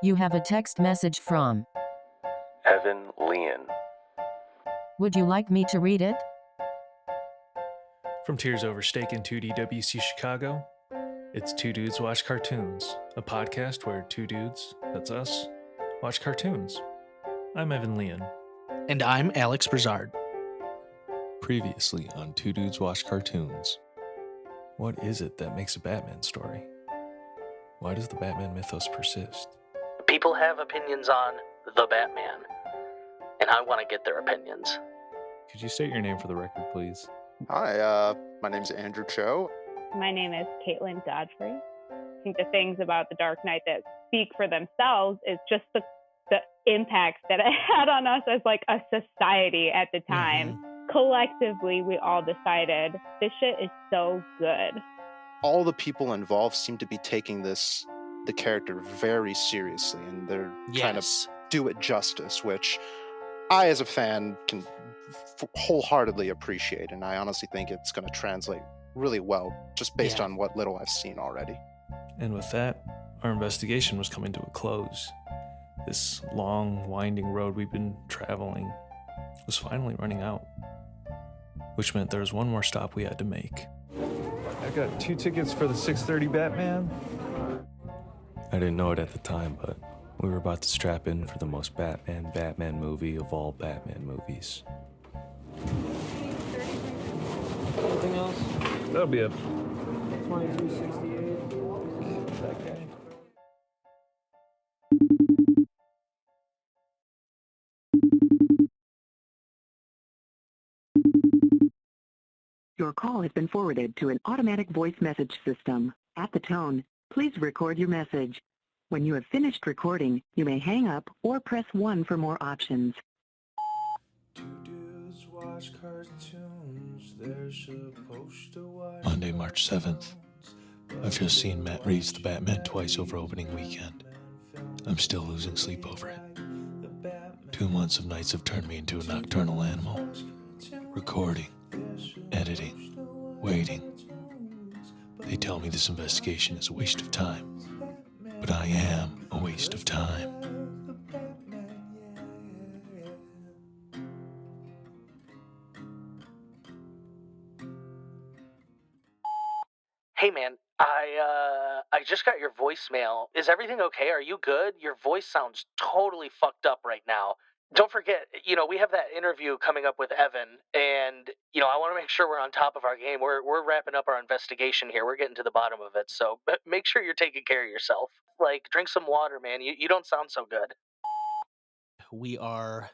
You have a text message from Evan Leon. Would you like me to read it? From Tears Over Steak in 2DWC Chicago, it's Two Dudes Watch Cartoons, a podcast where two dudes, that's us, watch cartoons. I'm Evan Leon. And I'm Alex Brizard. Previously on Two Dudes Watch Cartoons. What is it that makes a Batman story? Why does the Batman mythos persist? People have opinions on the Batman, and I want to get their opinions. Could you state your name for the record, please? Hi, my name's Andrew Cho. My name is Caitlin Godfrey. I think the things about The Dark Knight that speak for themselves is just the impact that it had on us as like a society at the time. Mm-hmm. Collectively, we all decided this shit is so good. All the people involved seem to be taking the character very seriously, and they're trying to do it justice, which I, as a fan, can wholeheartedly appreciate, and I honestly think it's going to translate really well, just based on what little I've seen already. And with that, our investigation was coming to a close. This long, winding road we've been traveling was finally running out, which meant there was one more stop we had to make. I got 2 tickets for the 6:30 Batman. I didn't know it at the time, but we were about to strap in for the most Batman movie of all Batman movies. Anything else? That'll be a 2268. That guy. Your call has been forwarded to an automatic voice message system. At the tone, please record your message. When you have finished recording, you may hang up or press 1 for more options. Two dudes watch cartoons, they're supposed to watch Monday, March 7th. I've just seen Matt Reeves The Batman twice over opening weekend. I'm still losing sleep over it. 2 months of nights have turned me into a nocturnal animal. Recording, editing, waiting. They tell me this investigation is a waste of time, but I am a waste of time. Hey man, I just got your voicemail. Is everything okay? Are you good? Your voice sounds totally fucked up right now. Don't forget, we have that interview coming up with Evan, and, I want to make sure we're on top of our game. We're wrapping up our investigation here. We're getting to the bottom of it, so make sure you're taking care of yourself. Like, drink some water, man. You don't sound so good. We are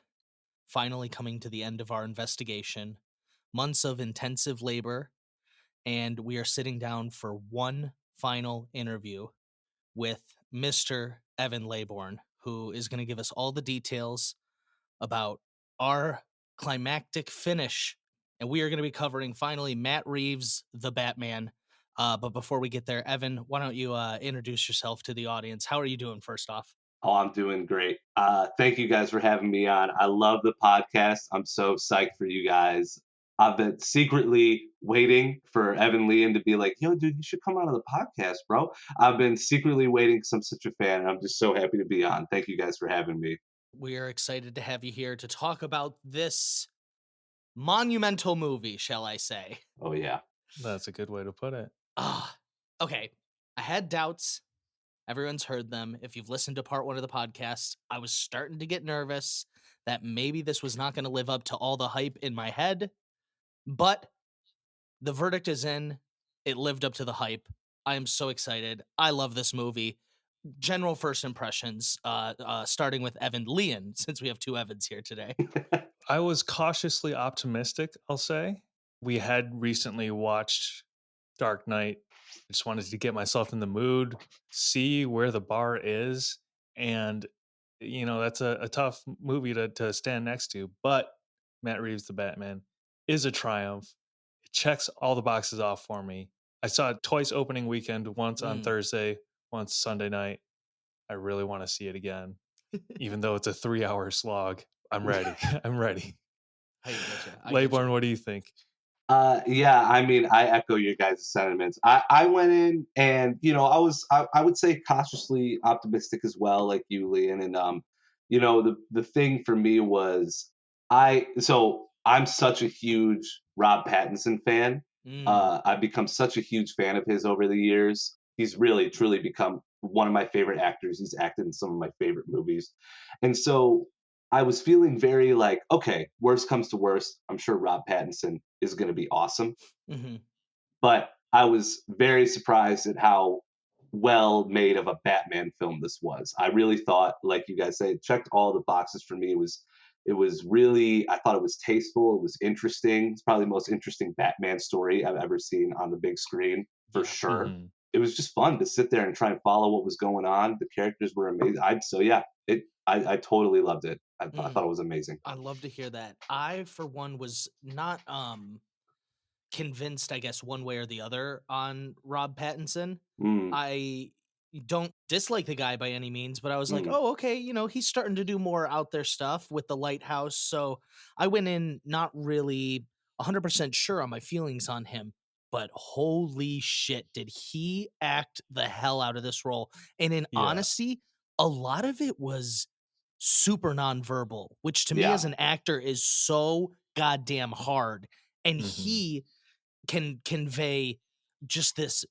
finally coming to the end of our investigation. Months of intensive labor, and we are sitting down for one final interview with Mr. Evan Laybourn, who is going to give us all the details about our climactic finish. And we are going to be covering, finally, Matt Reeves The Batman. But before we get there, Evan, why don't you introduce yourself to the audience? How are you doing, first off? Oh, I'm doing great. Thank you guys for having me on. I love the podcast. I'm so psyched for you guys. I've been secretly waiting for Evan Leon to be like, yo, dude, you should come out of the podcast, bro. I've been secretly waiting because I'm such a fan, and I'm just so happy to be on. Thank you guys for having me. We are excited to have you here to talk about this monumental movie, shall I say. Oh, yeah. That's a good way to put it. Okay. I had doubts. Everyone's heard them. If you've listened to part 1 of the podcast, I was starting to get nervous that maybe this was not going to live up to all the hype in my head. But the verdict is in. It lived up to the hype. I am so excited. I love this movie. General first impressions, starting with Evan Leon, since we have 2 Evans here today. I was cautiously optimistic, I'll say. We had recently watched Dark Knight. I just wanted to get myself in the mood, see where the bar is. And, that's a tough movie to stand next to. But Matt Reeves The Batman is a triumph. It checks all the boxes off for me. I saw it twice opening weekend, once on Thursday, once Sunday night. I really want to see it again. Even though it's a 3-hour slog. I'm ready. I'm ready. Laybourn, what do you think? Yeah, I mean, I echo your guys' sentiments. I went in and, I would say cautiously optimistic as well, like you, Leon. And the thing for me was I'm such a huge Rob Pattinson fan. I've become such a huge fan of his over the years. He's really truly become one of my favorite actors. He's acted in some of my favorite movies. And so I was feeling very like, okay, worst comes to worst, I'm sure Rob Pattinson is going to be awesome. Mm-hmm. But I was very surprised at how well made of a Batman film this was. I really thought, like you guys say, it checked all the boxes for me. It was really, I thought it was tasteful. It was interesting. It's probably the most interesting Batman story I've ever seen on the big screen, for sure. Mhm. It was just fun to sit there and try and follow what was going on. The characters were amazing. I totally loved it. I thought it was amazing. I love to hear that. I, for one, was not convinced, I guess, one way or the other on Rob Pattinson. Mm, I don't dislike the guy by any means, but I was like, mm, oh, okay, he's starting to do more out there stuff with the Lighthouse. So I went in not really 100% sure on my feelings on him, but holy shit, did he act the hell out of this role. And in Yeah. honesty, a lot of it was super nonverbal, which to me yeah, as an actor is so goddamn hard. And Mhm. he can convey just this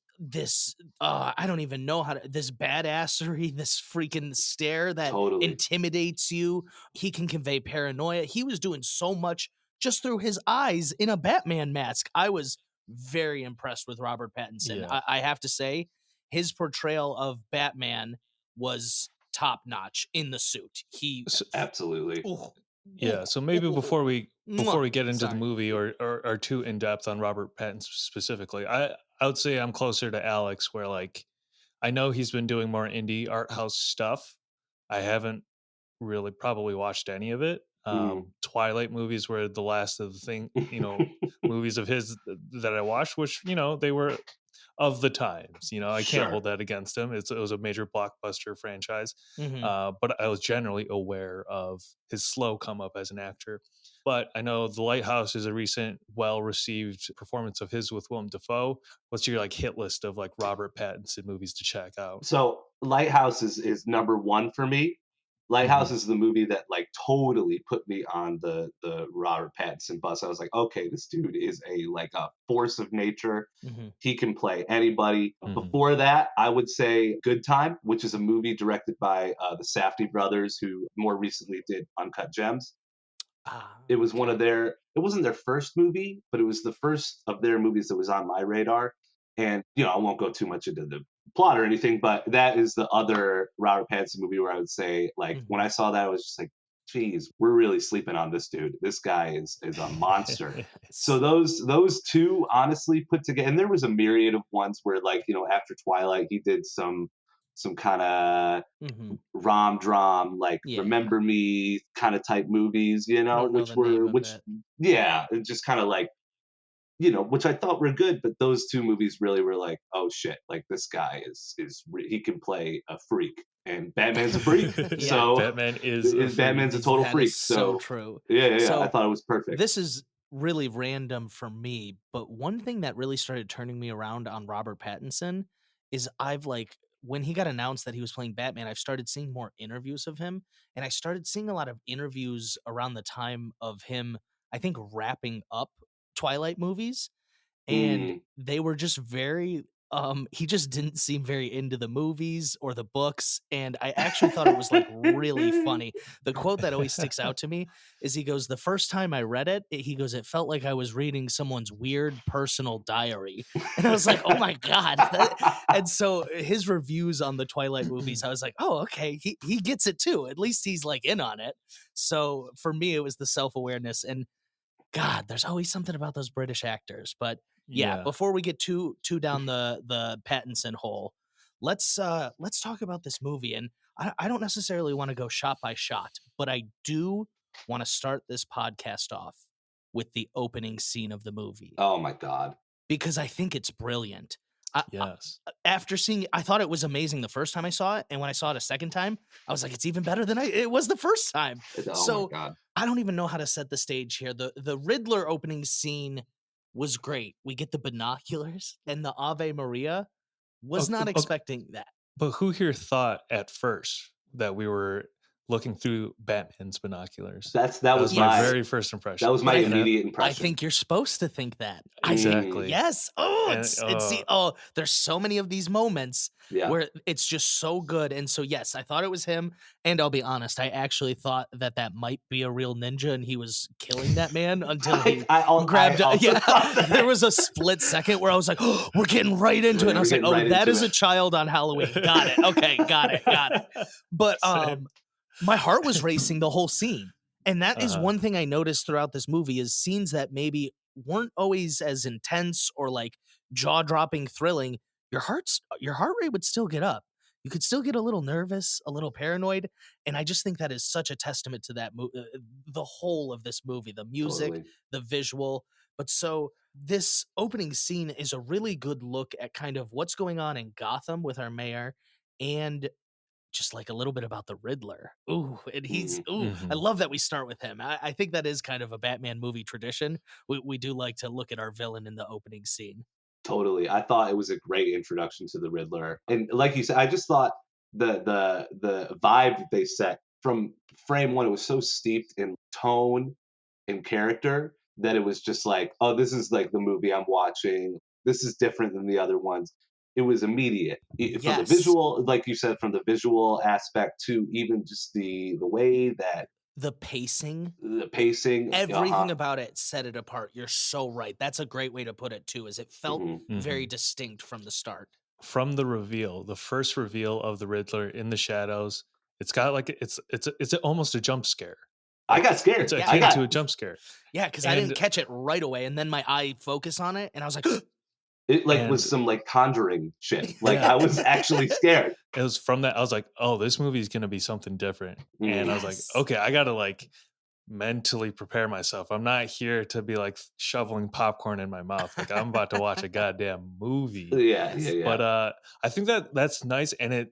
I don't even know how to, this badassery, this freaking stare that totally. intimidates you. He can convey paranoia. He was doing so much just through his eyes in a Batman mask. I was very impressed with Robert Pattinson. Yeah. I have to say, his portrayal of Batman was top notch in the suit. He So, Absolutely. yeah. So maybe before we Mwah. get into the Sorry. movie or too in depth on Robert Pattinson specifically, I would say I'm closer to Alex, where like I know he's been doing more indie art house stuff. I haven't really probably watched any of it. Mm. Twilight movies were the last of the movies of his that I watched, which they were of the times. I can't Sure. hold that against him. It was a major blockbuster franchise, Mhm. but I was generally aware of his slow come up as an actor. But I know The Lighthouse is a recent, well-received performance of his with Willem Dafoe. What's your like hit list of like Robert Pattinson movies to check out? So Lighthouse is number one for me. Lighthouse Mhm. is the movie that like totally put me on the Robert Pattinson bus. I was like, okay, this dude is a force of nature. Mhm. He can play anybody. Mhm. Before that, I would say Good Time, which is a movie directed by the Safdie brothers, who more recently did Uncut Gems. It was one of their, it wasn't their first movie, but it was the first of their movies that was on my radar. And, I won't go too much into the plot or anything, but that is the other Robert Pattinson movie where I would say, like, when I saw that, I was just like, geez, we're really sleeping on this dude. This guy is a monster. So those two honestly put together, and there was a myriad of ones where, like, after Twilight, he did some kind of Mhm. rom-dram, like Yeah. Remember Me kind of type movies, I don't know the name of it. yeah, it just kind of like, which I thought were good, but those two movies really were like, oh shit, like this guy he can play a freak, and Batman's a freak. Yeah. So Batman is a freak. Batman's a total That freak. is so true. Yeah, So I thought it was perfect. this is really random for me, but one thing that really started turning me around on Robert Pattinson is when he got announced that he was playing Batman, I've started seeing more interviews of him, and I started seeing a lot of interviews around the time of him, I think, wrapping up Twilight movies, and Mm. they were just very he just didn't seem very into the movies or the books, and I actually thought it was like really funny. The quote that always sticks out to me is he goes, the first time I read it, he goes, it felt like I was reading someone's weird personal diary. And I was like, oh my God. And so his reviews on the Twilight movies, I was like, oh, okay, he gets it too. At least he's like in on it. So for me, it was the self-awareness, and God, there's always something about those British actors. But yeah, before we get too down the Pattinson hole, let's talk about this movie. And I don't necessarily want to go shot by shot, but I do want to start this podcast off with the opening scene of the movie, Oh my God. because I think it's brilliant. Yes. After seeing it, I thought it was amazing the first time I saw it, and when I saw it a second time, I was like, it's even better than it was the first time. Oh So my God. I don't even know how to set the stage here. The Riddler opening scene was great. We get the binoculars and the Ave Maria. Was not Okay. expecting that. But who here thought at first that we were looking through Batman's binoculars? That was my my very first impression. That was my But I- immediate I impression. think you're supposed to think that. Exactly. Yes. Oh, And- it's see. Oh, there's so many of these moments Yeah. where it's just so good. And so yes, I thought it was him. And I'll be honest, I actually thought that might be a real ninja, and he was killing that man until he grabbed. I also thought that. There was a split second where I was like, oh, "We're getting right into it." And I was like, We're "Oh, getting right that into is a it. child on Halloween." Got it. Okay, got it. But Same. my heart was racing the whole scene. And that is Uh-huh. one thing I noticed throughout this movie is scenes that maybe weren't always as intense or like jaw-dropping thrilling. Your heart rate would still get up. You could still get a little nervous, a little paranoid, and I just think that is such a testament to that the whole of this movie, the music, Totally. the visual. But so this opening scene is a really good look at kind of what's going on in Gotham with our mayor, and just like a little bit about the Riddler. Ooh, and he's Mm-hmm. I love that we start with him. I think that is kind of a Batman movie tradition. We do like to look at our villain in the opening scene. Totally. I thought it was a great introduction to the Riddler. And like you said, I just thought the vibe that they set from frame one, it was so steeped in tone and character that it was just like, oh, this is like the movie I'm watching. This is different than the other ones. It was immediate. From the Yes. visual, like you said, from the visual aspect to even just the way that The pacing, everything about it set it apart. You're so right. That's a great way to put it too, is it felt Mhm. very distinct from the start. From the reveal, the first reveal of the Riddler in the shadows, it's got like it's almost a jump scare. I got scared. It's Yeah, akin I to got a jump scare. Yeah, because I didn't And- catch it right away, and then my eye focused on it, and I was like, it like and- was some like conjuring shit. Like Yeah. I was actually scared. It was from that I was like, oh, this movie is gonna be something different. And I was like, Yes. okay, I gotta like mentally prepare myself. I'm not here to be like shoveling popcorn in my mouth. Like I'm about to watch a goddamn movie. Yeah. But I think that's nice, and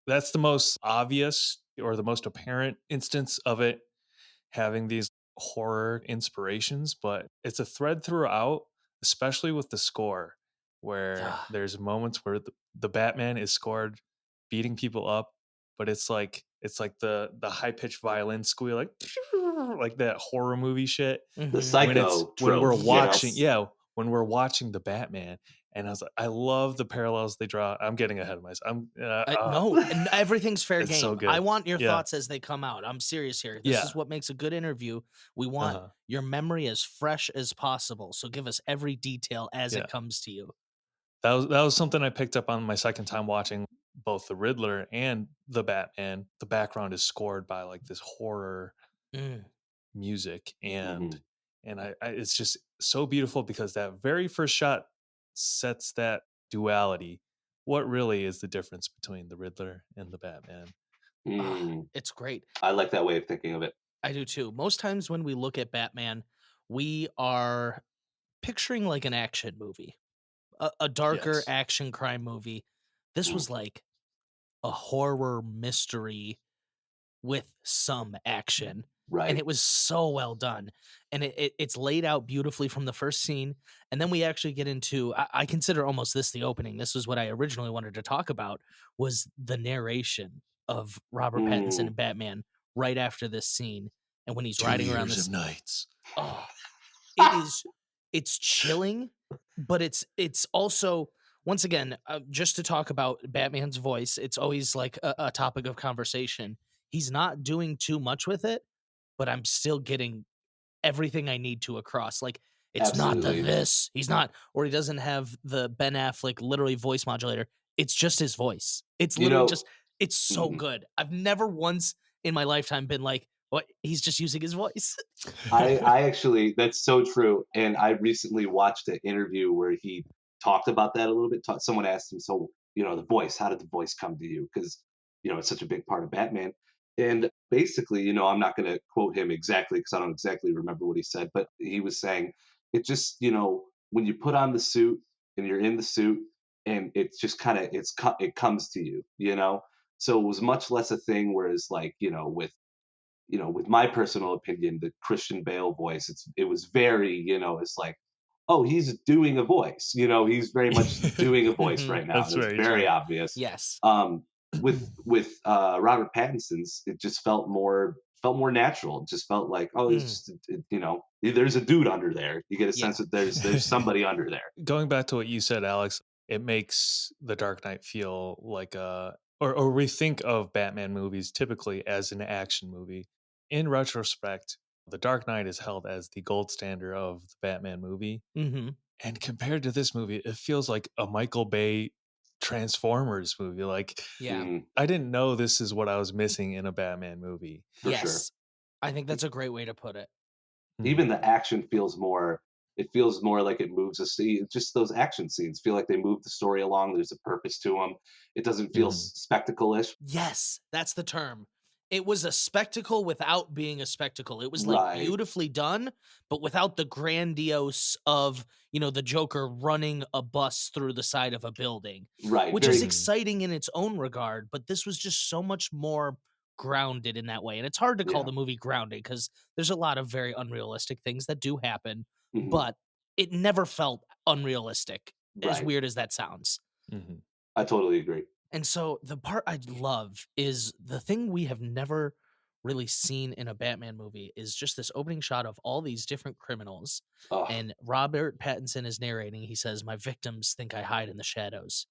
that's the most obvious or the most apparent instance of it having these horror inspirations, but it's a thread throughout, especially with the score, where Yeah. there's moments where the Batman is scored beating people up, but it's like the high pitched violin squeal, like that horror movie shit. Mhm. The psycho When trope, we're you know? watching, when we're watching the Batman, and I was like, I love the parallels they draw. I'm getting ahead of myself. No, and everything's fair It's game. so good. I want your Yeah. thoughts as they come out. I'm serious here. This Yeah. is what makes a good interview. We want Uh-huh. your memory as fresh as possible. So give us every detail as Yeah. it comes to you. That was something I picked up on my second time watching both the Riddler and the Batman. The background is scored by like this horror Mm. music, and Mhm. and I it's just so beautiful because that very first shot sets that duality. What really is the difference between the Riddler and the Batman? Mm. It's great. I like that way of thinking of it. I do too. Most times when we look at Batman, we are picturing like an action movie, a darker Yes. action crime movie. This Mm. was like a horror mystery with some action. Right. And it was so well done, and it's laid out beautifully from the first scene, and then we actually get into I consider almost this the opening. This was what I originally wanted to talk about, was the narration of Robert Pattinson and Batman right after this scene, and when he's riding around this nights. oh, it's chilling, but it's also, once again, just to talk about Batman's voice, it's always like a topic of conversation. He's not doing too much with it, but I'm still getting everything I need to across. Like, it's not Absolutely. the this. He's not, or he doesn't have the Ben Affleck literally voice modulator. It's just his voice. It's You literally know- just, it's so Mhm. good. I've never once in my lifetime been like, what? He's just using his voice. I actually, that's so true. And I recently watched an interview where he talked about that a little bit. Someone asked him, so, the voice, how did the voice come to you? Because, it's such a big part of Batman. And basically, I'm not going to quote him exactly because I don't exactly remember what he said, but he was saying it just, when you put on the suit and you're in the suit and it's just kind of, it comes to you, So it was much less a thing, whereas like, with my personal opinion, the Christian Bale voice, it was very, it's like, oh, he's doing a voice. He's very much doing a voice right now. That's And it's very very true. obvious. Yes. With Robert Pattinson's, it just felt more natural. It just felt like, oh, it's just, there's a dude under there. You get a sense that there's somebody under there. Going back to what you said, Alex, it makes The Dark Knight feel like or we think of Batman movies typically as an action movie. In retrospect, The Dark Knight is held as the gold standard of the Batman movie. Mm-hmm. And compared to this movie, it feels like a Michael Bay Transformers movie. Like, I didn't know this is what I was missing in a Batman movie. For yes. sure. I think that's a great way to put it. Even the action feels more. It feels more like it moves a scene. Just those action scenes feel like they move the story along. There's a purpose to them. It doesn't feel spectacle-ish. Yes, that's the term. It was a spectacle without being a spectacle. It was like beautifully done, but without the grandiose of, the Joker running a bus through the side of a building. Right. Which is exciting in its own regard, but this was just so much more grounded in that way. And it's hard to call the movie grounded because there's a lot of very unrealistic things that do happen, but it never felt unrealistic, as weird as that sounds. I totally agree. And so the part I love is the thing we have never really seen in a Batman movie is just this opening shot of all these different criminals. And Robert Pattinson is narrating. He says, "My victims think I hide in the shadows.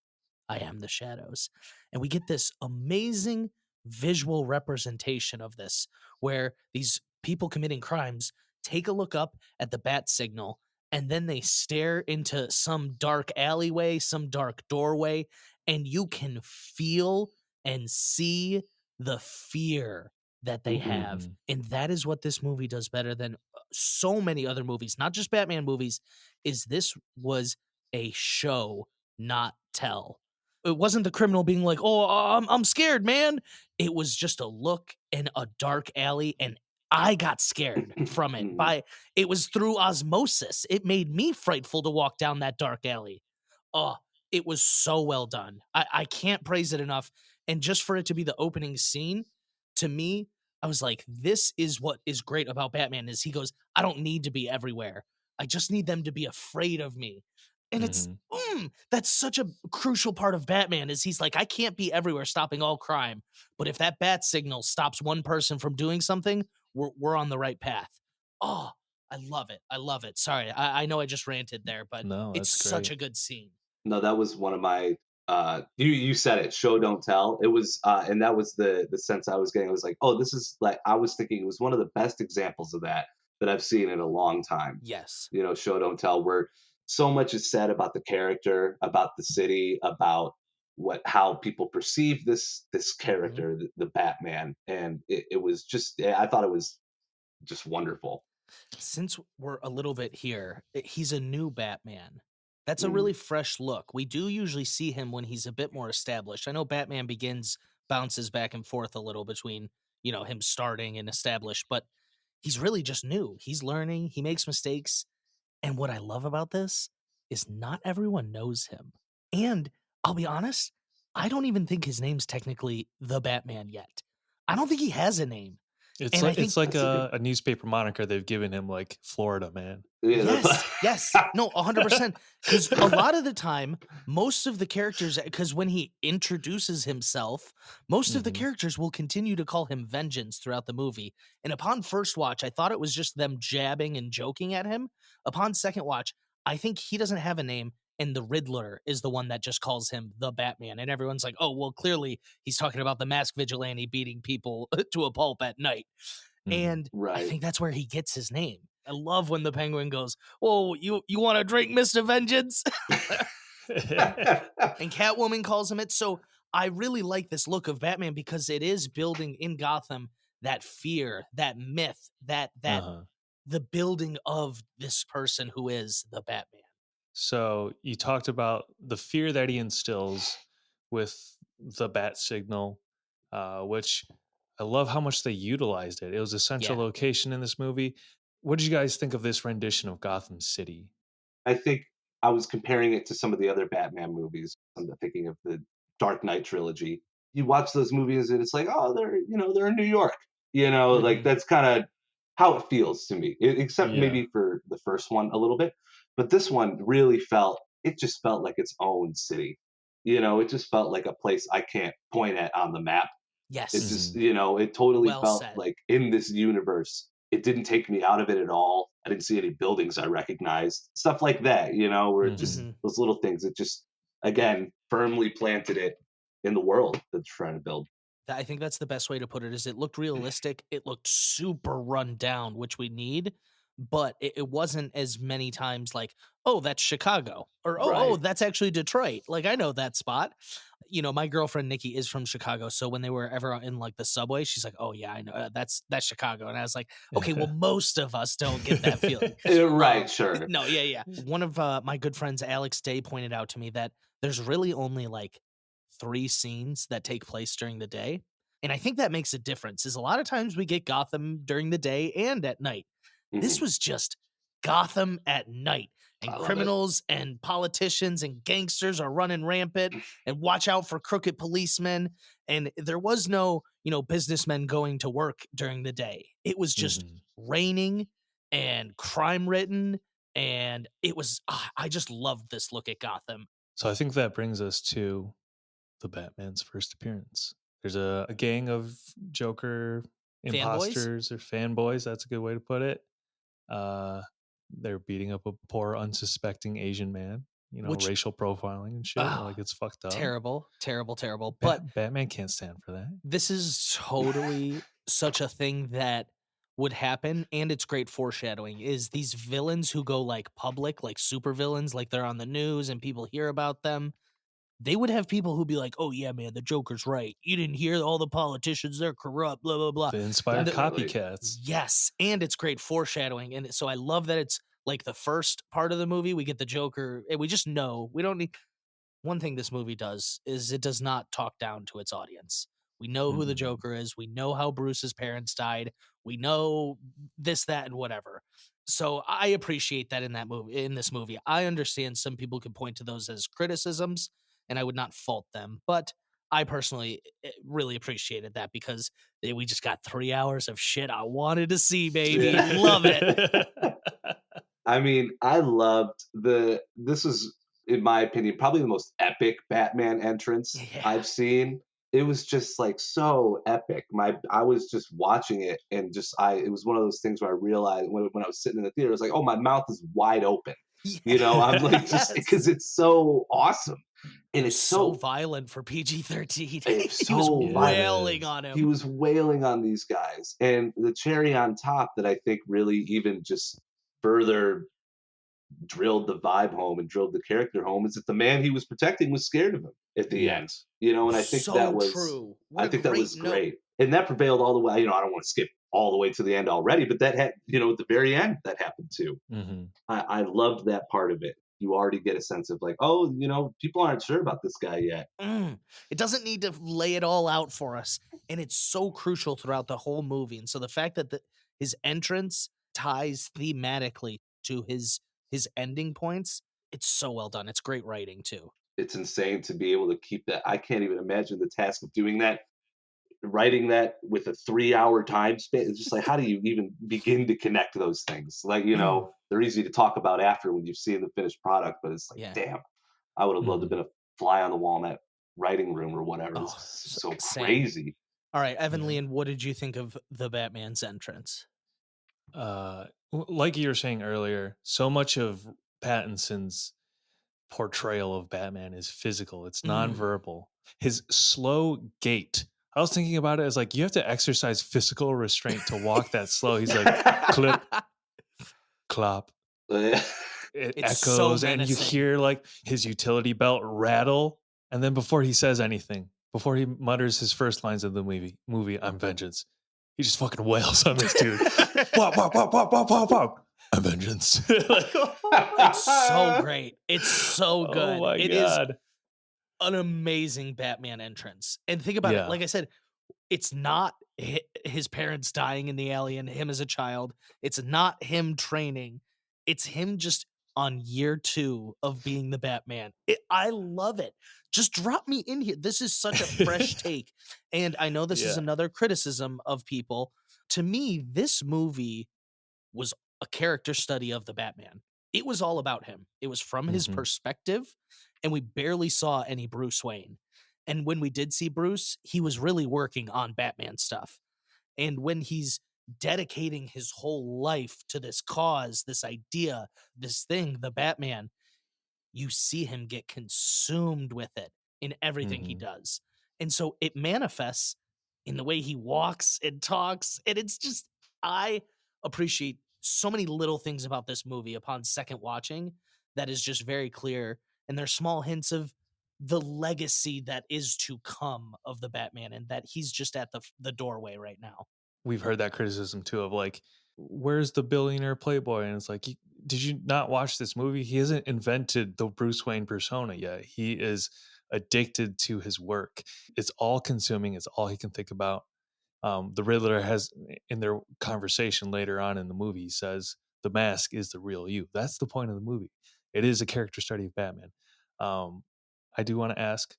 I am the shadows." And we get this amazing visual representation of this, where these people committing crimes take a look up at the bat signal, and then they stare into some dark alleyway, some dark doorway, and you can feel and see the fear that they have. And that is what this movie does better than so many other movies, not just Batman movies, is this was a show, not tell. It wasn't the criminal being like, "Oh, I'm scared, man." It was just a look in a dark alley, and I got scared from it. It was through osmosis. It made me frightful to walk down that dark alley. Oh, it was so well done. I can't praise it enough. And just for it to be the opening scene, to me, I was like, this is what is great about Batman is he goes, I don't need to be everywhere. I just need them to be afraid of me. And it's that's such a crucial part of Batman is he's like, I can't be everywhere stopping all crime. But if that bat signal stops one person from doing something, we're on the right path. Oh, I love it. I love it. Sorry, I know I just ranted there, but it's such a good scene. No, that was one of my you said it, show don't tell. It was and that was the sense I was getting. I was like, oh, this is like I was thinking it was one of the best examples of that I've seen in a long time. Yes. Show don't tell, where so much is said about the character, about the city, about how people perceive this character, the Batman. And it was just I thought it was just wonderful. Since we're a little bit here, he's a new Batman. That's a really fresh look. We do usually see him when he's a bit more established. I know Batman Begins bounces back and forth a little between, him starting and established, but he's really just new. He's learning, he makes mistakes. And what I love about this is not everyone knows him. And I'll be honest, I don't even think his name's technically the Batman yet. I don't think he has a name. It's like a newspaper moniker they've given him, like Florida Man. Yes. No, 100%. Because a lot of the time, most of the characters, because when he introduces himself, most of the characters will continue to call him Vengeance throughout the movie. And upon first watch, I thought it was just them jabbing and joking at him. Upon second watch, I think he doesn't have a name. And the Riddler is the one that just calls him the Batman. And everyone's like, oh, well, clearly he's talking about the masked vigilante beating people to a pulp at night. And I think that's where he gets his name. I love when the Penguin goes, "Oh, you want a drink, Mr. Vengeance?" And Catwoman calls him it. So I really like this look of Batman because it is building in Gotham that fear, that myth, that the building of this person who is the Batman. So you talked about the fear that he instills with the bat signal, which I love how much they utilized it. It was a central location in this movie. What did you guys think of this rendition of Gotham City? I think I was comparing it to some of the other Batman movies. I'm thinking of the Dark Knight trilogy. You watch those movies and it's like, oh, they're in New York. Like that's kind of how it feels to me, except maybe for the first one a little bit. But this one really it just felt like its own city. It just felt like a place I can't point at on the map. Yes. It just, it totally Well felt said. like in this universe. It didn't take me out of it at all. I didn't see any buildings I recognized. Stuff like that, where it just those little things, it just again firmly planted it in the world that it's trying to build. I think that's the best way to put it. Is it looked realistic? It looked super run down, which we need, but it wasn't as many times like, oh, that's Chicago, or oh, Right. that's actually Detroit. Like, I know that spot. My girlfriend Nikki is from Chicago, so when they were ever in like the subway, she's like, "Oh yeah, I know that's Chicago," and I was like, "Okay, well, most of us don't get that feeling." Right, sure. No, yeah. One of my good friends, Alex Day, pointed out to me that there's really only like 3 scenes that take place during the day. And I think that makes a difference. Is a lot of times we get Gotham during the day and at night. This was just Gotham at night. And criminals and politicians and gangsters are running rampant, and watch out for crooked policemen. And there was no, businessmen going to work during the day. It was just raining and crime ridden. And it was, I just loved this look at Gotham. So I think that brings us to the Batman's first appearance. There's a gang of Joker imposters or fanboys. That's a good way to put it. They're beating up a poor, unsuspecting Asian man. Racial profiling and shit. Like, it's fucked up. Terrible. But Batman can't stand for that. This is totally such a thing that would happen, and it's great foreshadowing. Is these villains who go like public, like super villains, like they're on the news and people hear about them. They would have people who be like, "Oh yeah, man, the Joker's right. You didn't hear all the politicians; they're corrupt." Blah blah blah. To inspire copycats. Yes, and it's great foreshadowing, and so I love that it's like the first part of the movie. We get the Joker, and we just know we don't need. One thing this movie does is it does not talk down to its audience. We know who the Joker is. We know how Bruce's parents died. We know this, that, and whatever. So I appreciate that in this movie. I understand some people can point to those as criticisms, and I would not fault them. But I personally really appreciated that because we just got 3 hours of shit I wanted to see, baby. Yeah. Love it. I mean, I loved this is, in my opinion, probably the most epic Batman entrance I've seen. It was just like so epic. I was just watching it and it was one of those things where I realized when I was sitting in the theater, I was like, oh, my mouth is wide open. I'm like, just because it's so awesome. And it's so violent for PG-13. He was wailing on him. He was wailing on these guys. And the cherry on top that I think really even just further drilled the vibe home and drilled the character home is that the man he was protecting was scared of him at the end. And I think that was true. I think that was great. And that prevailed all the way. I don't want to skip all the way to the end already, but that had, at the very end that happened too. I loved that part of it. You already get a sense of like, oh, people aren't sure about this guy yet. It doesn't need to lay it all out for us. And it's so crucial throughout the whole movie. And so the fact that his entrance ties thematically to his ending points, it's so well done. It's great writing too. It's insane to be able to keep that. I can't even imagine the task of doing that, writing that with a 3-hour time span. It's just like, how do you even begin to connect those things? Like, they're easy to talk about after when you've seen the finished product, but it's like, damn, I would have loved to have been a fly on the wall in that writing room or whatever. It's so crazy. All right, Evan Leon, what did you think of the Batman's entrance? Like you were saying earlier, so much of Pattinson's portrayal of Batman is physical. It's nonverbal. His slow gait. I was thinking about it as like, you have to exercise physical restraint to walk that slow. He's like, clip, clop. It echoes, so and you hear like his utility belt rattle. And then before he says anything, before he mutters his first lines of the movie, I'm vengeance, he just fucking wails on this dude. Wop, wop, wop, wop, wop, wop, wop. I'm vengeance. It's so great. It's so good. Oh my God. Is an amazing Batman entrance. And think about it. Like I said, it's not his parents dying in the alley and him as a child. It's not him training. It's him just on year 2 of being the Batman. I love it. Just drop me in here. This is such a fresh take. And I know this is another criticism of people. To me, this movie was a character study of the Batman. it was all about him. It was from his perspective, and we barely saw any Bruce Wayne. And when we did see Bruce, he was really working on Batman stuff. And when he's dedicating his whole life to this cause, this idea, this thing, the Batman, you see him get consumed with it in everything he does. And so it manifests in the way he walks and talks. And it's just, I appreciate so many little things about this movie upon second watching that is just very clear. And there's small hints of the legacy that is to come of the Batman, and that he's just at the doorway right now. We've heard that criticism too of like, where's the billionaire playboy? And it's like, did you not watch this movie? He hasn't invented the Bruce Wayne persona yet. He is addicted to his work. It's all consuming. It's all he can think about. The Riddler has, in their conversation later on in the movie, he says, the mask is the real you. That's the point of the movie. It is a character study of Batman. I do want to ask,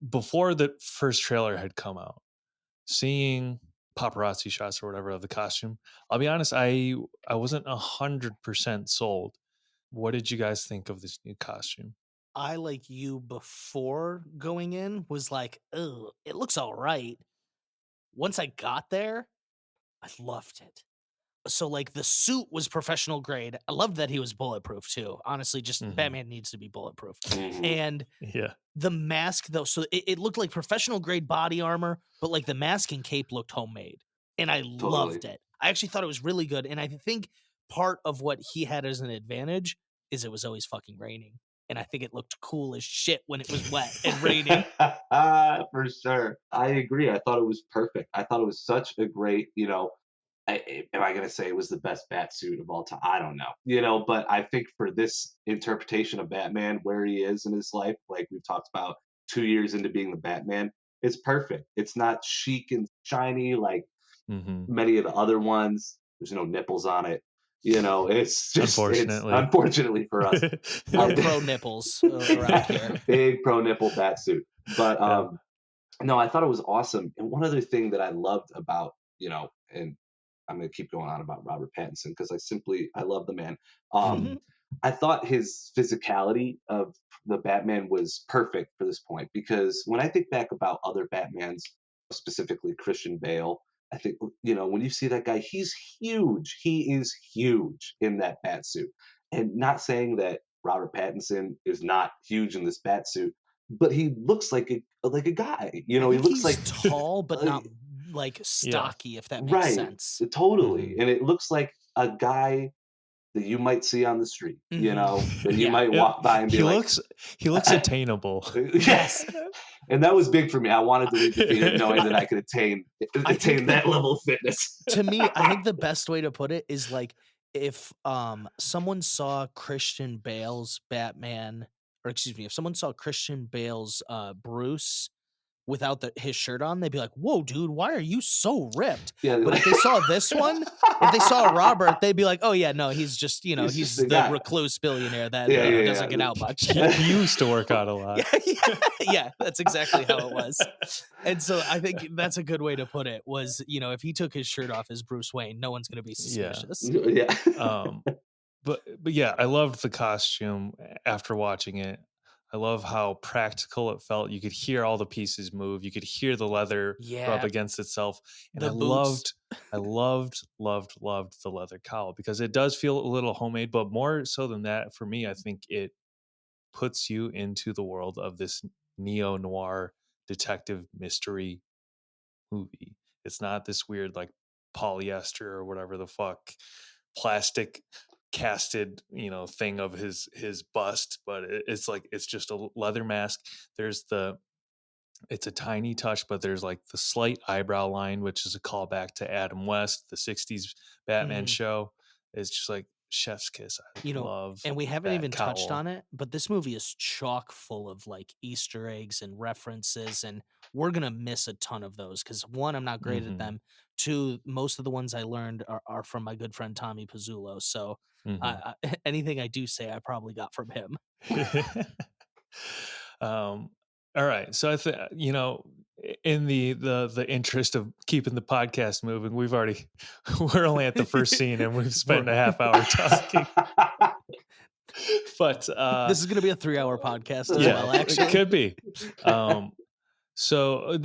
before the first trailer had come out, seeing paparazzi shots or whatever of the costume, I'll be honest, I wasn't 100% sold. What did you guys think of this new costume? I, like you before going in, was like, oh, it looks all right. Once I got there, I loved it. So like the suit was professional grade. I loved that he was bulletproof too. Honestly, just Batman needs to be bulletproof. And the mask though, so it looked like professional grade body armor, but like the mask and cape looked homemade. And I loved it. I actually thought it was really good. And I think part of what he had as an advantage is it was always fucking raining. And I think it looked cool as shit when it was wet and raining. For sure. I agree. I thought it was perfect. I thought it was such a great, am I going to say it was the best bat suit of all time? I don't know, but I think for this interpretation of Batman, where he is in his life, like we've talked about 2 years into being the Batman, it's perfect. It's not chic and shiny like many of the other ones. There's no nipples on it. It's just unfortunately for us. No pro nipples around here. Big pro nipple bat suit. But no, I thought it was awesome. And one other thing that I loved about, and I'm going to keep going on about Robert Pattinson because I love the man. I thought his physicality of the Batman was perfect for this point, because when I think back about other Batmans, specifically Christian Bale, I think, when you see that guy, he's huge. He is huge in that bat suit. And not saying that Robert Pattinson is not huge in this bat suit, but he looks like a guy. He looks like tall, but not like stocky, if that makes sense. Totally. And it looks like a guy that you might see on the street, that you might walk by and be he looks attainable. Yes. And that was big for me. I wanted to leave the theater knowing that I could attain that level of fitness. To me, I think the best way to put it is like if someone saw Christian Bale's Batman, or excuse me, if someone saw Christian Bale's Bruce without his shirt on, they'd be like, whoa, dude, why are you so ripped? Yeah, but if they saw this one, if they saw Robert, they'd be like, oh yeah, no, he's just, he's the recluse billionaire that doesn't get out much. He used to work out a lot. Yeah, that's exactly how it was. And so I think that's a good way to put it was, if he took his shirt off as Bruce Wayne, no one's going to be suspicious. Yeah. But yeah, I loved the costume after watching it. I love how practical it felt. You could hear all the pieces move. You could hear the leather rub against itself. And I loved the leather cowl, because it does feel a little homemade, but more so than that, for me, I think it puts you into the world of this neo-noir detective mystery movie. It's not this weird like polyester or whatever the fuck plastic casted thing of his bust, but it's just a leather mask. It's a tiny touch, but there's like the slight eyebrow line, which is a callback to Adam West, the 60s Batman show. It's just like chef's kiss. I love, and we haven't even touched on it, but this movie is chock full of like Easter eggs and references, and we're gonna miss a ton of those because one, I'm not great at them. Two, most of the ones I learned are from my good friend Tommy Pizzullo. So anything I do say, I probably got from him. All right. So I think, in the interest of keeping the podcast moving, we're only at the first scene and we've spent a half hour talking. But This is going to be a 3-hour podcast as yeah, well, actually. it could be. So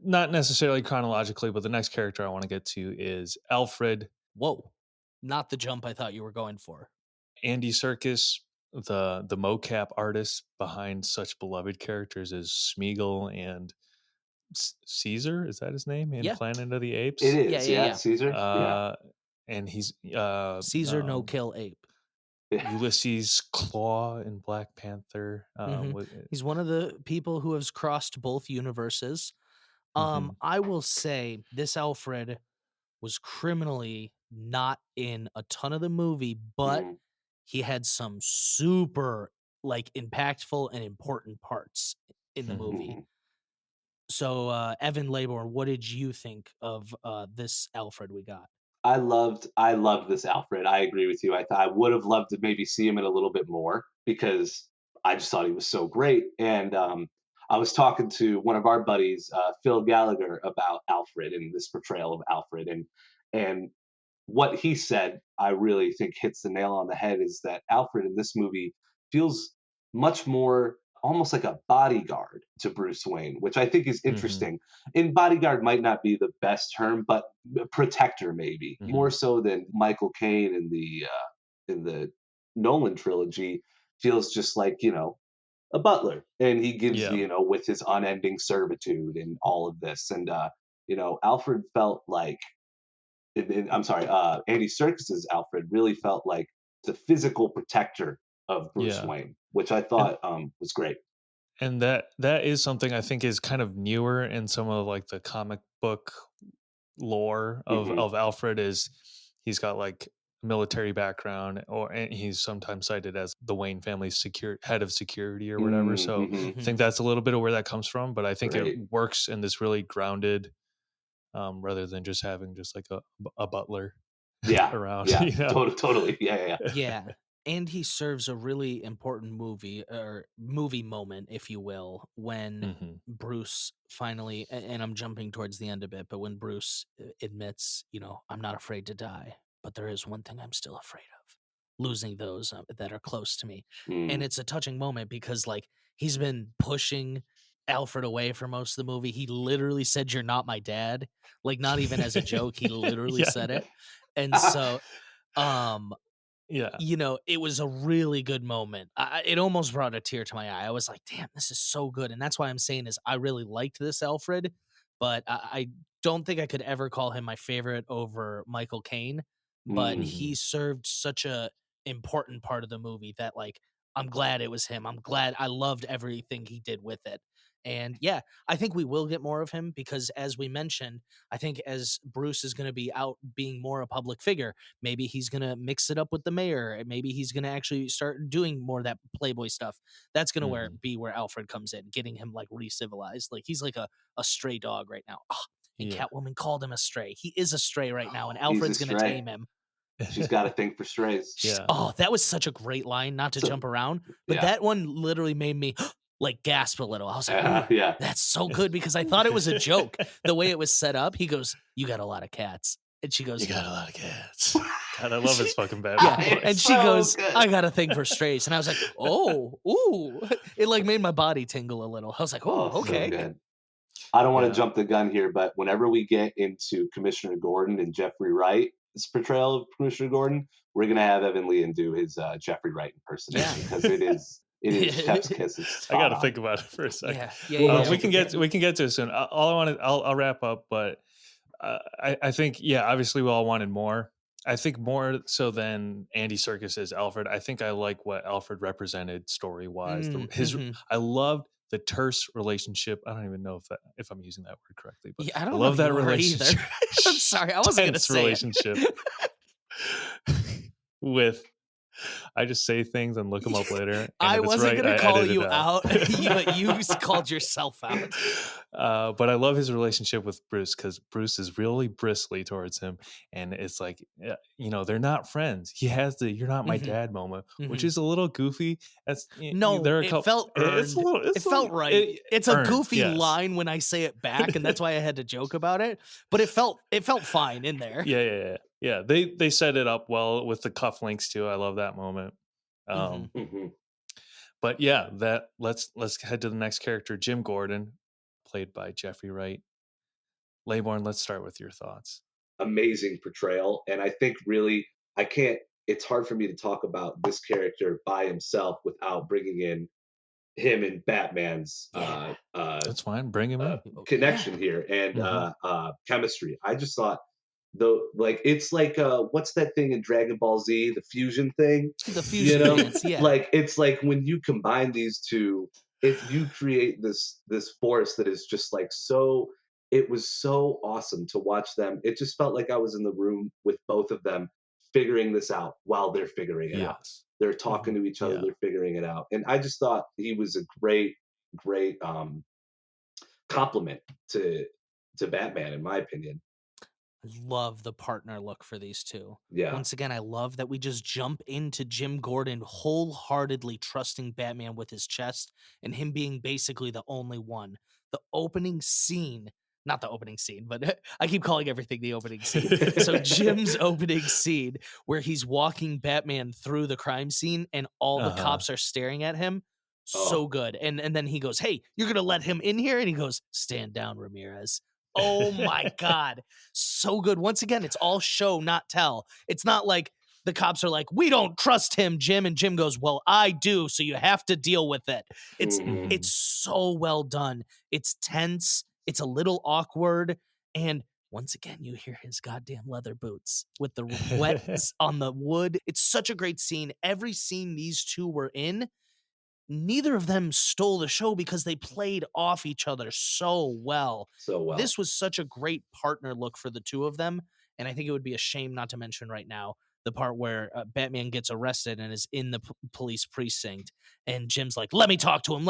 not necessarily chronologically, but the next character I want to get to is Alfred. Whoa, not the jump I thought you were going for. Andy Serkis, the mocap artist behind such beloved characters as Smeagol and Caesar. Is that his name in Planet of the Apes? It is, yeah. Caesar. And he's Caesar No Kill Ape. Ulysses Claw in Black Panther. He's one of the people who has crossed both universes. I will say this Alfred was criminally not in a ton of the movie, but he had some super like impactful and important parts in the movie. So Evan Laybourn, what did you think of this Alfred we got? I loved this Alfred. I agree with you. I would have loved to maybe see him in a little bit more because I just thought he was so great. And I was talking to one of our buddies, Phil Gallagher, about Alfred and this portrayal of Alfred, and what he said, I really think hits the nail on the head, is that Alfred in this movie feels much more almost like a bodyguard to Bruce Wayne, which I think is interesting. And bodyguard might not be the best term, but protector maybe more so than Michael Caine in the Nolan trilogy feels just like, a butler, and he gives, with his unending servitude and all of this. And, Alfred felt like, Andy Serkis's Alfred really felt like the physical protector of Bruce Wayne, which I thought was great. And that is something I think is kind of newer in some of like the comic book lore of Alfred. Is he's got like military background, and he's sometimes cited as the Wayne family's head of security or whatever. So I think that's a little bit of where that comes from, but I think it works in this really grounded, rather than just having just like a butler around. Totally. Yeah. And he serves a really important movie moment, if you will, when Bruce finally, and I'm jumping towards the end a bit, but when Bruce admits, I'm not afraid to die, but there is one thing I'm still afraid of, losing those that are close to me. And it's a touching moment because like he's been pushing Alfred away for most of the movie. He literally said, "You're not my dad." Like not even as a joke. He literally said it. And so, it was a really good moment. It almost brought a tear to my eye. I was like, damn, this is so good. And that's why I'm saying is I really liked this Alfred, but I don't think I could ever call him my favorite over Michael Caine, but he served such a important part of the movie that like, I'm glad it was him. I'm glad I loved everything he did with it. And yeah, I think we will get more of him because as we mentioned, I think as Bruce is going to be out being more a public figure, maybe he's going to mix it up with the mayor. And maybe he's going to actually start doing more of that Playboy stuff. That's going to be where Alfred comes in, getting him like re-civilized. Like he's like a stray dog right now. And Catwoman called him a stray. He is a stray right now, and Alfred's going to tame him. She's got a thing for strays. Oh, that was such a great line, not to jump around. But that one literally made me like gasp a little. I was like, that's so good because I thought it was a joke. The way it was set up, he goes, "You got a lot of cats." And she goes, "You got a lot of cats." God, I love his fucking Batman. Yeah. And she goes, good. "I got a thing for strays." And I was like, oh, ooh. It like made my body tingle a little. I was like, oh, okay. So good. I don't want to jump the gun here, but whenever we get into Commissioner Gordon and Jeffrey Wright's portrayal of Commissioner Gordon, we're going to have Evan Leon do his Jeffrey Wright impersonation because it is chef's kisses. I got to think about it for a second. We can get to it soon. I'll wrap up, but I think, obviously we all wanted more. I think more so than Andy Serkis as Alfred. I think I like what Alfred represented story-wise. I loved the terse relationship. I don't even know if I'm using that word correctly, but I love that relationship. I'm sorry, I wasn't going to say relationship with. I just say things and look them up later. I wasn't going to call you out, but you called yourself out. But I love his relationship with Bruce because Bruce is really bristly towards him. And it's like, they're not friends. He has the "you're not my dad" moment, which is a little goofy. It felt earned. It felt right. It's a goofy line when I say it back, and that's why I had to joke about it. But it felt fine in there. Yeah. They set it up well with the cufflinks too. I love that moment. But yeah, let's head to the next character, Jim Gordon, played by Jeffrey Wright. Laybourn, let's start with your thoughts. Amazing portrayal, and I think really it's hard for me to talk about this character by himself without bringing in him and Batman's that's fine. Bring him in. Connection here and chemistry. I just thought it's like what's that thing in Dragon Ball Z, the fusion thing? The fusion dance, yeah. Like it's like when you combine these two, if you create this force that is just like so. It was so awesome to watch them. It just felt like I was in the room with both of them figuring this out while they're figuring it out. They're talking to each other, they're figuring it out. And I just thought he was a great compliment to Batman, in my opinion. I love the partner look for these two. Yeah. Once again, I love that we just jump into Jim Gordon wholeheartedly trusting Batman with his chest and him being basically the only one. The opening scene, not the opening scene, but I keep calling everything the opening scene. So Jim's opening scene where he's walking Batman through the crime scene and all the cops are staring at him. So good. And then he goes, "Hey, you're going to let him in here?" And he goes, "Stand down, Ramirez." Oh my God. So good. Once again, it's all show, not tell. It's not like the cops are like, "We don't trust him, Jim." And Jim goes, "Well, I do. So you have to deal with it." It's so well done. It's tense. It's a little awkward. And once again, you hear his goddamn leather boots with the wet on the wood. It's such a great scene. Every scene these two were in, neither of them stole the show because they played off each other so well. This was such a great partner look for the two of them. And I think it would be a shame not to mention right now the part where Batman gets arrested and is in the police precinct. And Jim's like, let me talk to him.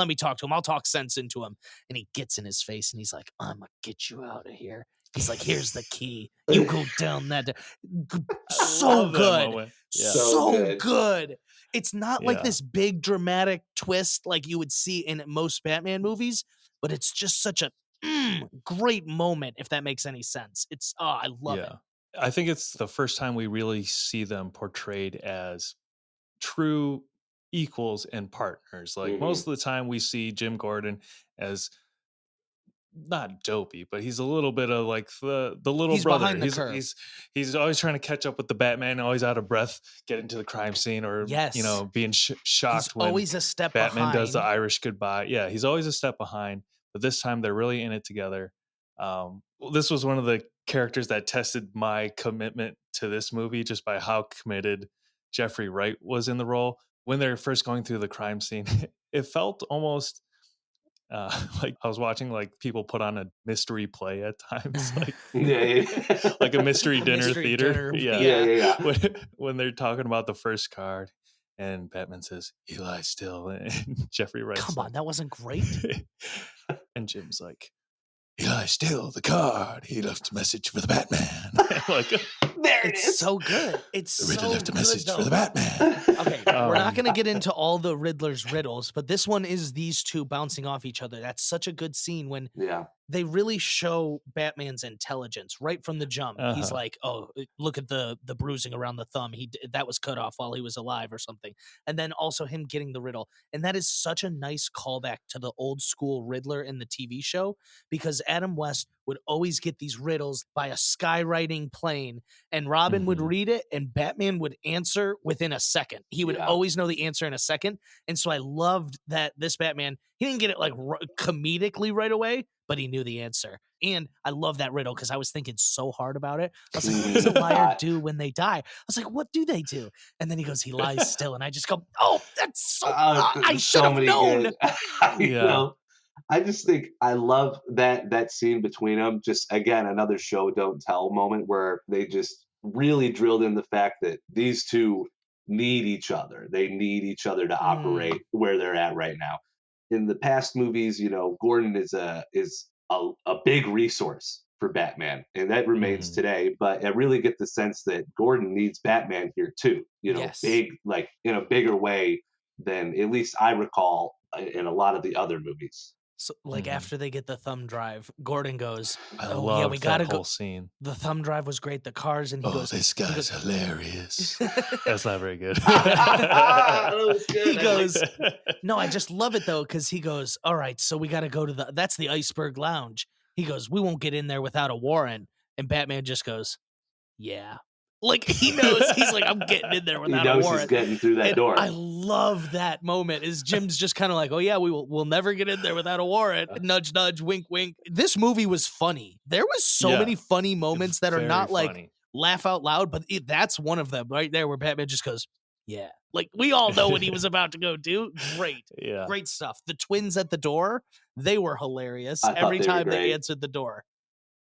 I'll talk sense into him. And he gets in his face and he's like, "I'm going to get you out of here." He's like, "Here's the key. You go down that." So good. Yeah. So good. It's not like this big dramatic twist like you would see in most Batman movies, but it's just such a great moment, if that makes any sense. I love it. I think it's the first time we really see them portrayed as true equals and partners. Like most of the time we see Jim Gordon as not dopey, but he's a little bit of like the little brother. Behind the curve. He's always trying to catch up with the Batman, always out of breath, get into the crime scene, or being shocked he's when always a step Batman behind. does the Irish goodbye. Yeah, he's always a step behind, but this time they're really in it together. This was one of the characters that tested my commitment to this movie just by how committed Jeffrey Wright was in the role. When they're first going through the crime scene, it felt almost like I was watching like people put on a mystery play at times, like like a mystery dinner theater. Yeah. When they're talking about the first card, and Batman says, "He lies still," and Jeffrey Wright, "Come on, that wasn't great." And Jim's like, "He lies still. The card. He left a message for the Batman." Like, there it it's is. So good. It's the Riddler so left a good, message though. for the Batman. Okay, we're not going to get into all the Riddler's riddles, but this one is these two bouncing off each other. That's such a good scene when they really show Batman's intelligence right from the jump. He's like, "Oh, look at the bruising around the thumb. That was cut off while he was alive or something." And then also him getting the riddle. And that is such a nice callback to the old school Riddler in the TV show, because Adam West would always get these riddles by a skywriting plane, and Robin would read it and Batman would answer within a second. He would always know the answer in a second. And so I loved that this Batman, he didn't get it like comedically right away, but he knew the answer. And I love that riddle because I was thinking so hard about it. I was like, what does a liar do when they die? I was like, what do they do? And then he goes, he lies still. And I just go, oh, that's so, I should have known. I just think I love that scene between them. Just, again, another show don't tell moment where they just really drilled in the fact that these two need each other. They need each other to operate where they're at right now. In the past movies, Gordon is a big resource for Batman, and that remains today. But I really get the sense that Gordon needs Batman here too. Big, like in a bigger way than at least I recall in a lot of the other movies. So, like, after they get the thumb drive, Gordon goes, I "Oh love yeah, we gotta that go." whole scene. The thumb drive was great. The cars, and he goes, This he guy's goes, hilarious. That's not very good. That was good. he goes, "No, I just love it though," because he goes, "All right, so we got to go to that's the Iceberg Lounge." He goes, "We won't get in there without a warrant," and Batman just goes, "Yeah." Like, he knows. He's like, "I'm getting in there He without a knows warrant." he's getting through that And door. I love that moment. Is Jim's just kind of like, "Oh yeah, we'll never get in there without a warrant." Nudge, nudge, wink, wink. This movie was funny. There was so Yeah. many funny moments that are Very not like funny. laugh out loud, but that's one of them right there where Batman just goes, "Yeah." Like, we all know what he was about to go do. Great. Yeah. Great stuff. The twins at the door, they were hilarious I thought every they were time they great. answered the door.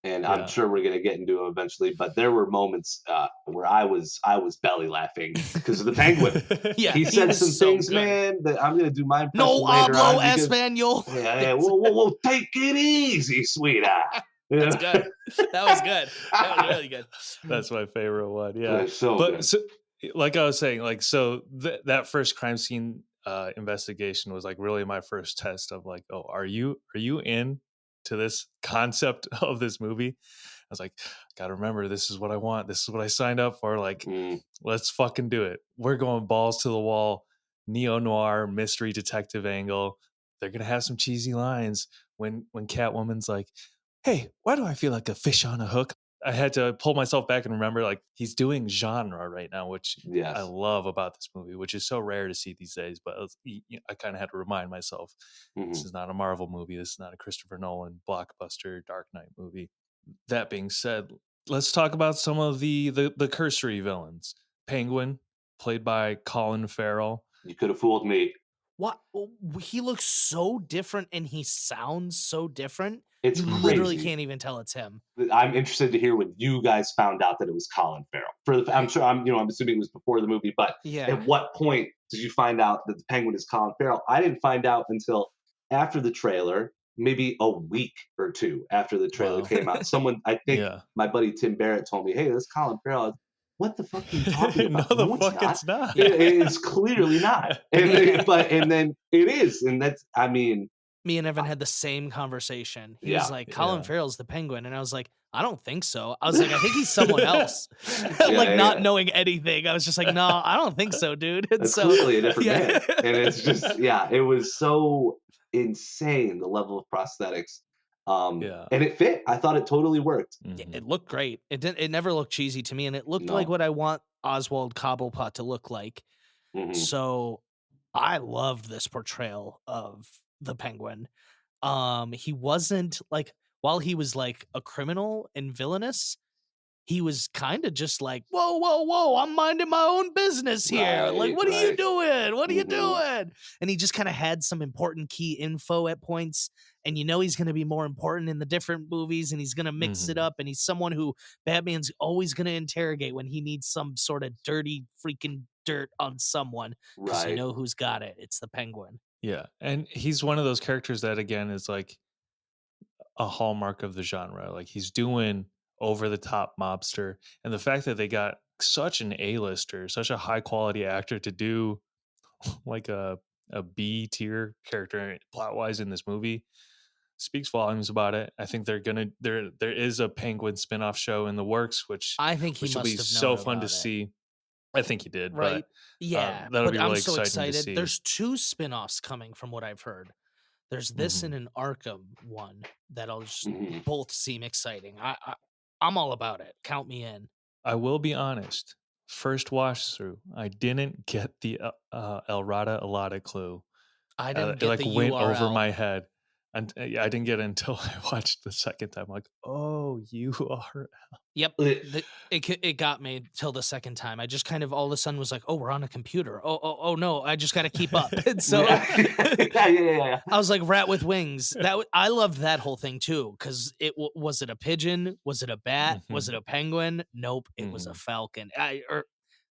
And Yeah. I'm sure we're gonna get into them eventually. But there were moments where I was belly laughing because of the Penguin. Yeah, He said was some so things, good. man, that I'm gonna do my impression No later hablo on. because- español. Yeah, whoa, take it easy, sweetheart. That's good. That was good. That was really good. That's my favorite one. Yeah. It's so But good. so, like I was saying, like, so that first crime scene investigation was like really my first test of like, oh, are you in to this concept of this movie? I was like, gotta remember, this is what I want. This is what I signed up for. Like, let's fucking do it. We're going balls to the wall, neo-noir mystery detective angle. They're gonna have some cheesy lines when Catwoman's like, "Hey, why do I feel like a fish on a hook?" I had to pull myself back and remember, like, he's doing genre right now, which Yes. I love about this movie, which is so rare to see these days. But I kind of had to remind myself, this is not a Marvel movie. This is not a Christopher Nolan blockbuster Dark Knight movie. That being said, let's talk about some of the cursory villains. Penguin, played by Colin Farrell. You could have fooled me. What? He looks so different and he sounds so different. It's you literally crazy. can't even tell it's him. I'm interested to hear when you guys found out that it was Colin Farrell. I'm sure I'm assuming it was before the movie, but Yeah. at what point did you find out that the Penguin is Colin Farrell? I didn't find out until after the trailer, maybe a week or two after the trailer came out. Someone, I think my buddy Tim Barrett told me, "Hey, this is Colin Farrell." What the fuck are you talking about? No, the fuck it's not. It's clearly not. And then it is, and that's, I mean. Me and Evan had the same conversation. He was like, Colin Farrell's the Penguin. And I was like, I don't think so. I was like, I think he's someone else. Not knowing anything. I was just like, no, I don't think so, dude. And It's so, clearly a different man. And it's just, it was so insane, the level of prosthetics. And it fit. I thought it totally worked. It looked great. It never looked cheesy to me. And it looked like what I want Oswald Cobblepot to look like. So I loved this portrayal of the Penguin. He wasn't like, while he was like a criminal and villainous, he was kind of just like, whoa, I'm minding my own business here. Like, what are you doing? What are you doing? And he just kind of had some important key info at points. And you know he's going to be more important in the different movies, and he's going to mix it up. And he's someone who Batman's always going to interrogate when he needs some sort of dirty freaking dirt on someone. Because you know who's got it. It's the Penguin. Yeah. And he's one of those characters that, again, is like a hallmark of the genre. Like, he's doing over-the-top mobster. And the fact that they got such an A-lister, such a high-quality actor to do like a B-tier character plot-wise in this movie speaks volumes about it. I think there is a Penguin spin-off show in the works, which I think will be so fun to see. I think he did, right? But that'll be really I'm so exciting to see. There's 2 spin-offs coming from what I've heard. There's this and an Arkham one that'll just both seem exciting. I'm all about it. Count me in. I will be honest. First watch through, I didn't get the El Rata Alada clue. I didn't get it like the went URL. over my head. And I didn't get it until I watched the second time. Like, oh, URL. Yep, it got me till the second time. I just kind of all of a sudden was like, oh, we're on a computer. Oh no, I just got to keep up. And so I was like, rat with wings. I loved that whole thing too, because was it a pigeon? Was it a bat? Was it a penguin? Nope, it was a falcon.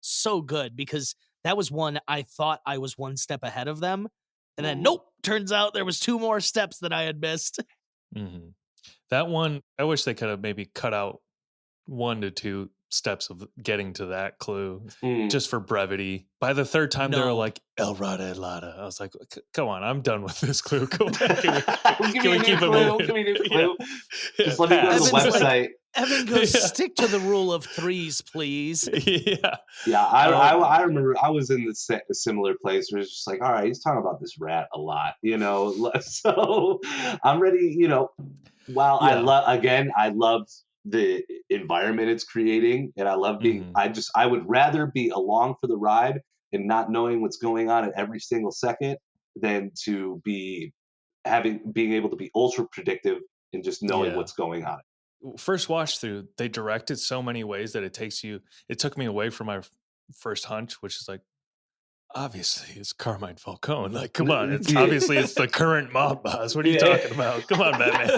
So good, because that was one I thought I was one step ahead of them. And then, nope, turns out there was 2 more steps that I had missed. That one, I wish they could have maybe cut out 1 to 2 steps of getting to that clue just for brevity. By the third time, they were like, El Rada Elada. I was like, come on, I'm done with this clue. Can we keep it moving? Give me a new clue. Just let me go to the website. Evan goes, stick to the rule of 3s, please. Yeah. I remember I was in the similar place where it's just like, all right, he's talking about this rat a lot, so I'm ready, while I loved the environment it's creating, and I love being, I would rather be along for the ride and not knowing what's going on at every single second than to being able to be ultra predictive and just knowing what's going on. First watch through, they directed so many ways that it took me away from my first hunch, which is like, obviously it's Carmine Falcone. Like, come on, it's obviously it's the current mob boss. What are you talking about? Come on, Batman.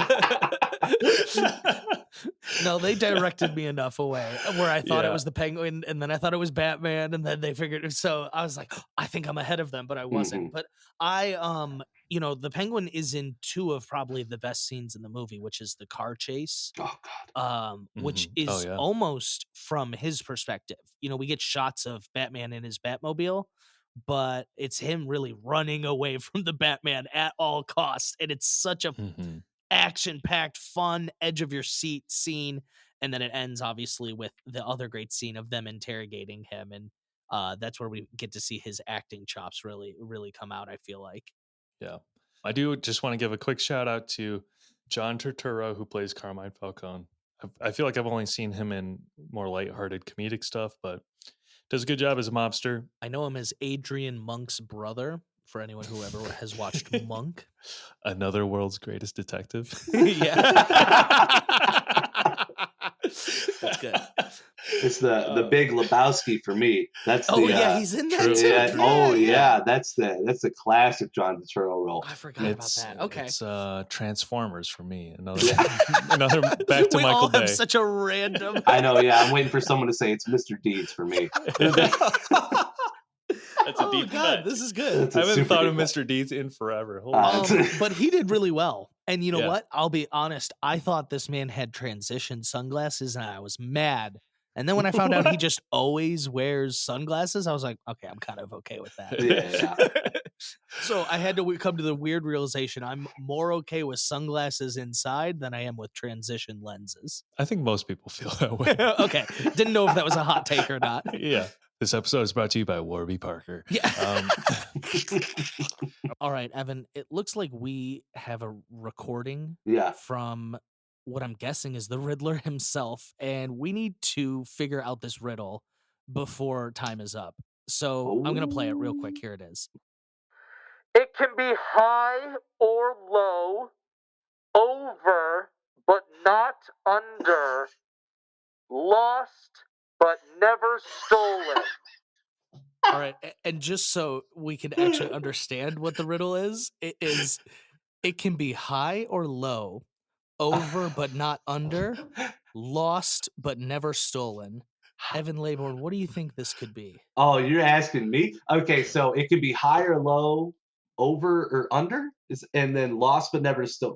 No, they directed me enough away where I thought it was the Penguin, and then I thought it was Batman, and then they figured. So I was like, I think I'm ahead of them, but I wasn't. But the Penguin is in 2 of probably the best scenes in the movie, which is the car chase. Oh God. Which is almost from his perspective. We get shots of Batman in his Batmobile, but it's him really running away from the Batman at all costs, and it's such a action-packed, fun, edge-of-your-seat scene, and then it ends, obviously, with the other great scene of them interrogating him, and that's where we get to see his acting chops really, really come out, I feel like. Yeah. I do just want to give a quick shout-out to John Turturro, who plays Carmine Falcone. I feel like I've only seen him in more lighthearted comedic stuff, but does a good job as a mobster. I know him as Adrian Monk's brother, for anyone who ever has watched Monk. Another world's greatest detective. That's good. It's the Big Lebowski for me. That's he's in that too. That's the classic John Turturro role. I forgot about that. Okay, it's Transformers for me. Another back to we Michael all Bay. Have such a random. I know. Yeah, I'm waiting for someone to say it's Mr. Deeds for me. That's a deep cut. This is good. I haven't thought of Mr. Deeds in forever. But he did really well. And you know what? I'll be honest. I thought this man had transition sunglasses, and I was mad. And then when I found out he just always wears sunglasses, I was like, okay, I'm kind of okay with that. Yeah. So I had to come to the weird realization. I'm more okay with sunglasses inside than I am with transition lenses. I think most people feel that way. Okay. Didn't know if that was a hot take or not. Yeah. This episode is brought to you by Warby Parker. Yeah. All right, Evan, it looks like we have a recording from what I'm guessing is the Riddler himself, and we need to figure out this riddle before time is up. So I'm going to play it real quick. Here it is. It can be high or low, over but not under, lost but never stolen. All right, and just so we can actually understand what the riddle is, it can be high or low, over but not under, lost but never stolen. Evan Laybourn, what do you think this could be? Oh, you're asking me? Okay, so it could be high or low, over or under, and then lost but never stolen.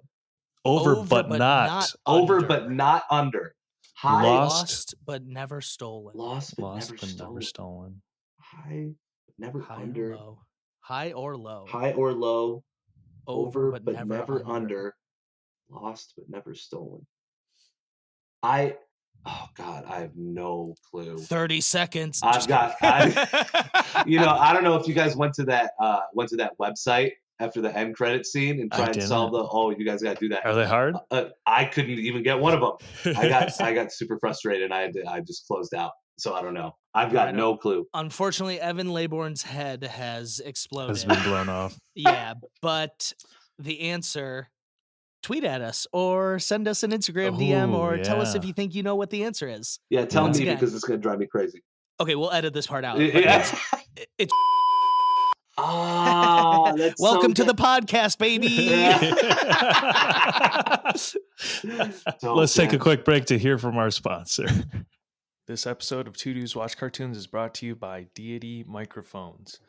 Over but not over but not under. High, lost but never stolen. Lost but never stolen. High but never under. Low. High or low. High or low. Over but never under. Lost but never stolen. Oh God, I have no clue. 30 seconds. I don't know if you guys went to that website after the end credit scene and try and solve you guys got to do that. Are they hard? I couldn't even get one of them. I got super frustrated and I just closed out. So I don't know. I've got no clue. Unfortunately, Evan Laybourn's head has exploded. Has been blown off. Yeah, but the answer, tweet at us or send us an Instagram DM or tell us if you think you know what the answer is. Yeah, tell me because it's going to drive me crazy. Okay, we'll edit this part out. Yeah. It's that's welcome to the podcast, baby. Let's take a quick break to hear from our sponsor. This episode of Two Dudes Watch Cartoons is brought to you by Deity Microphones.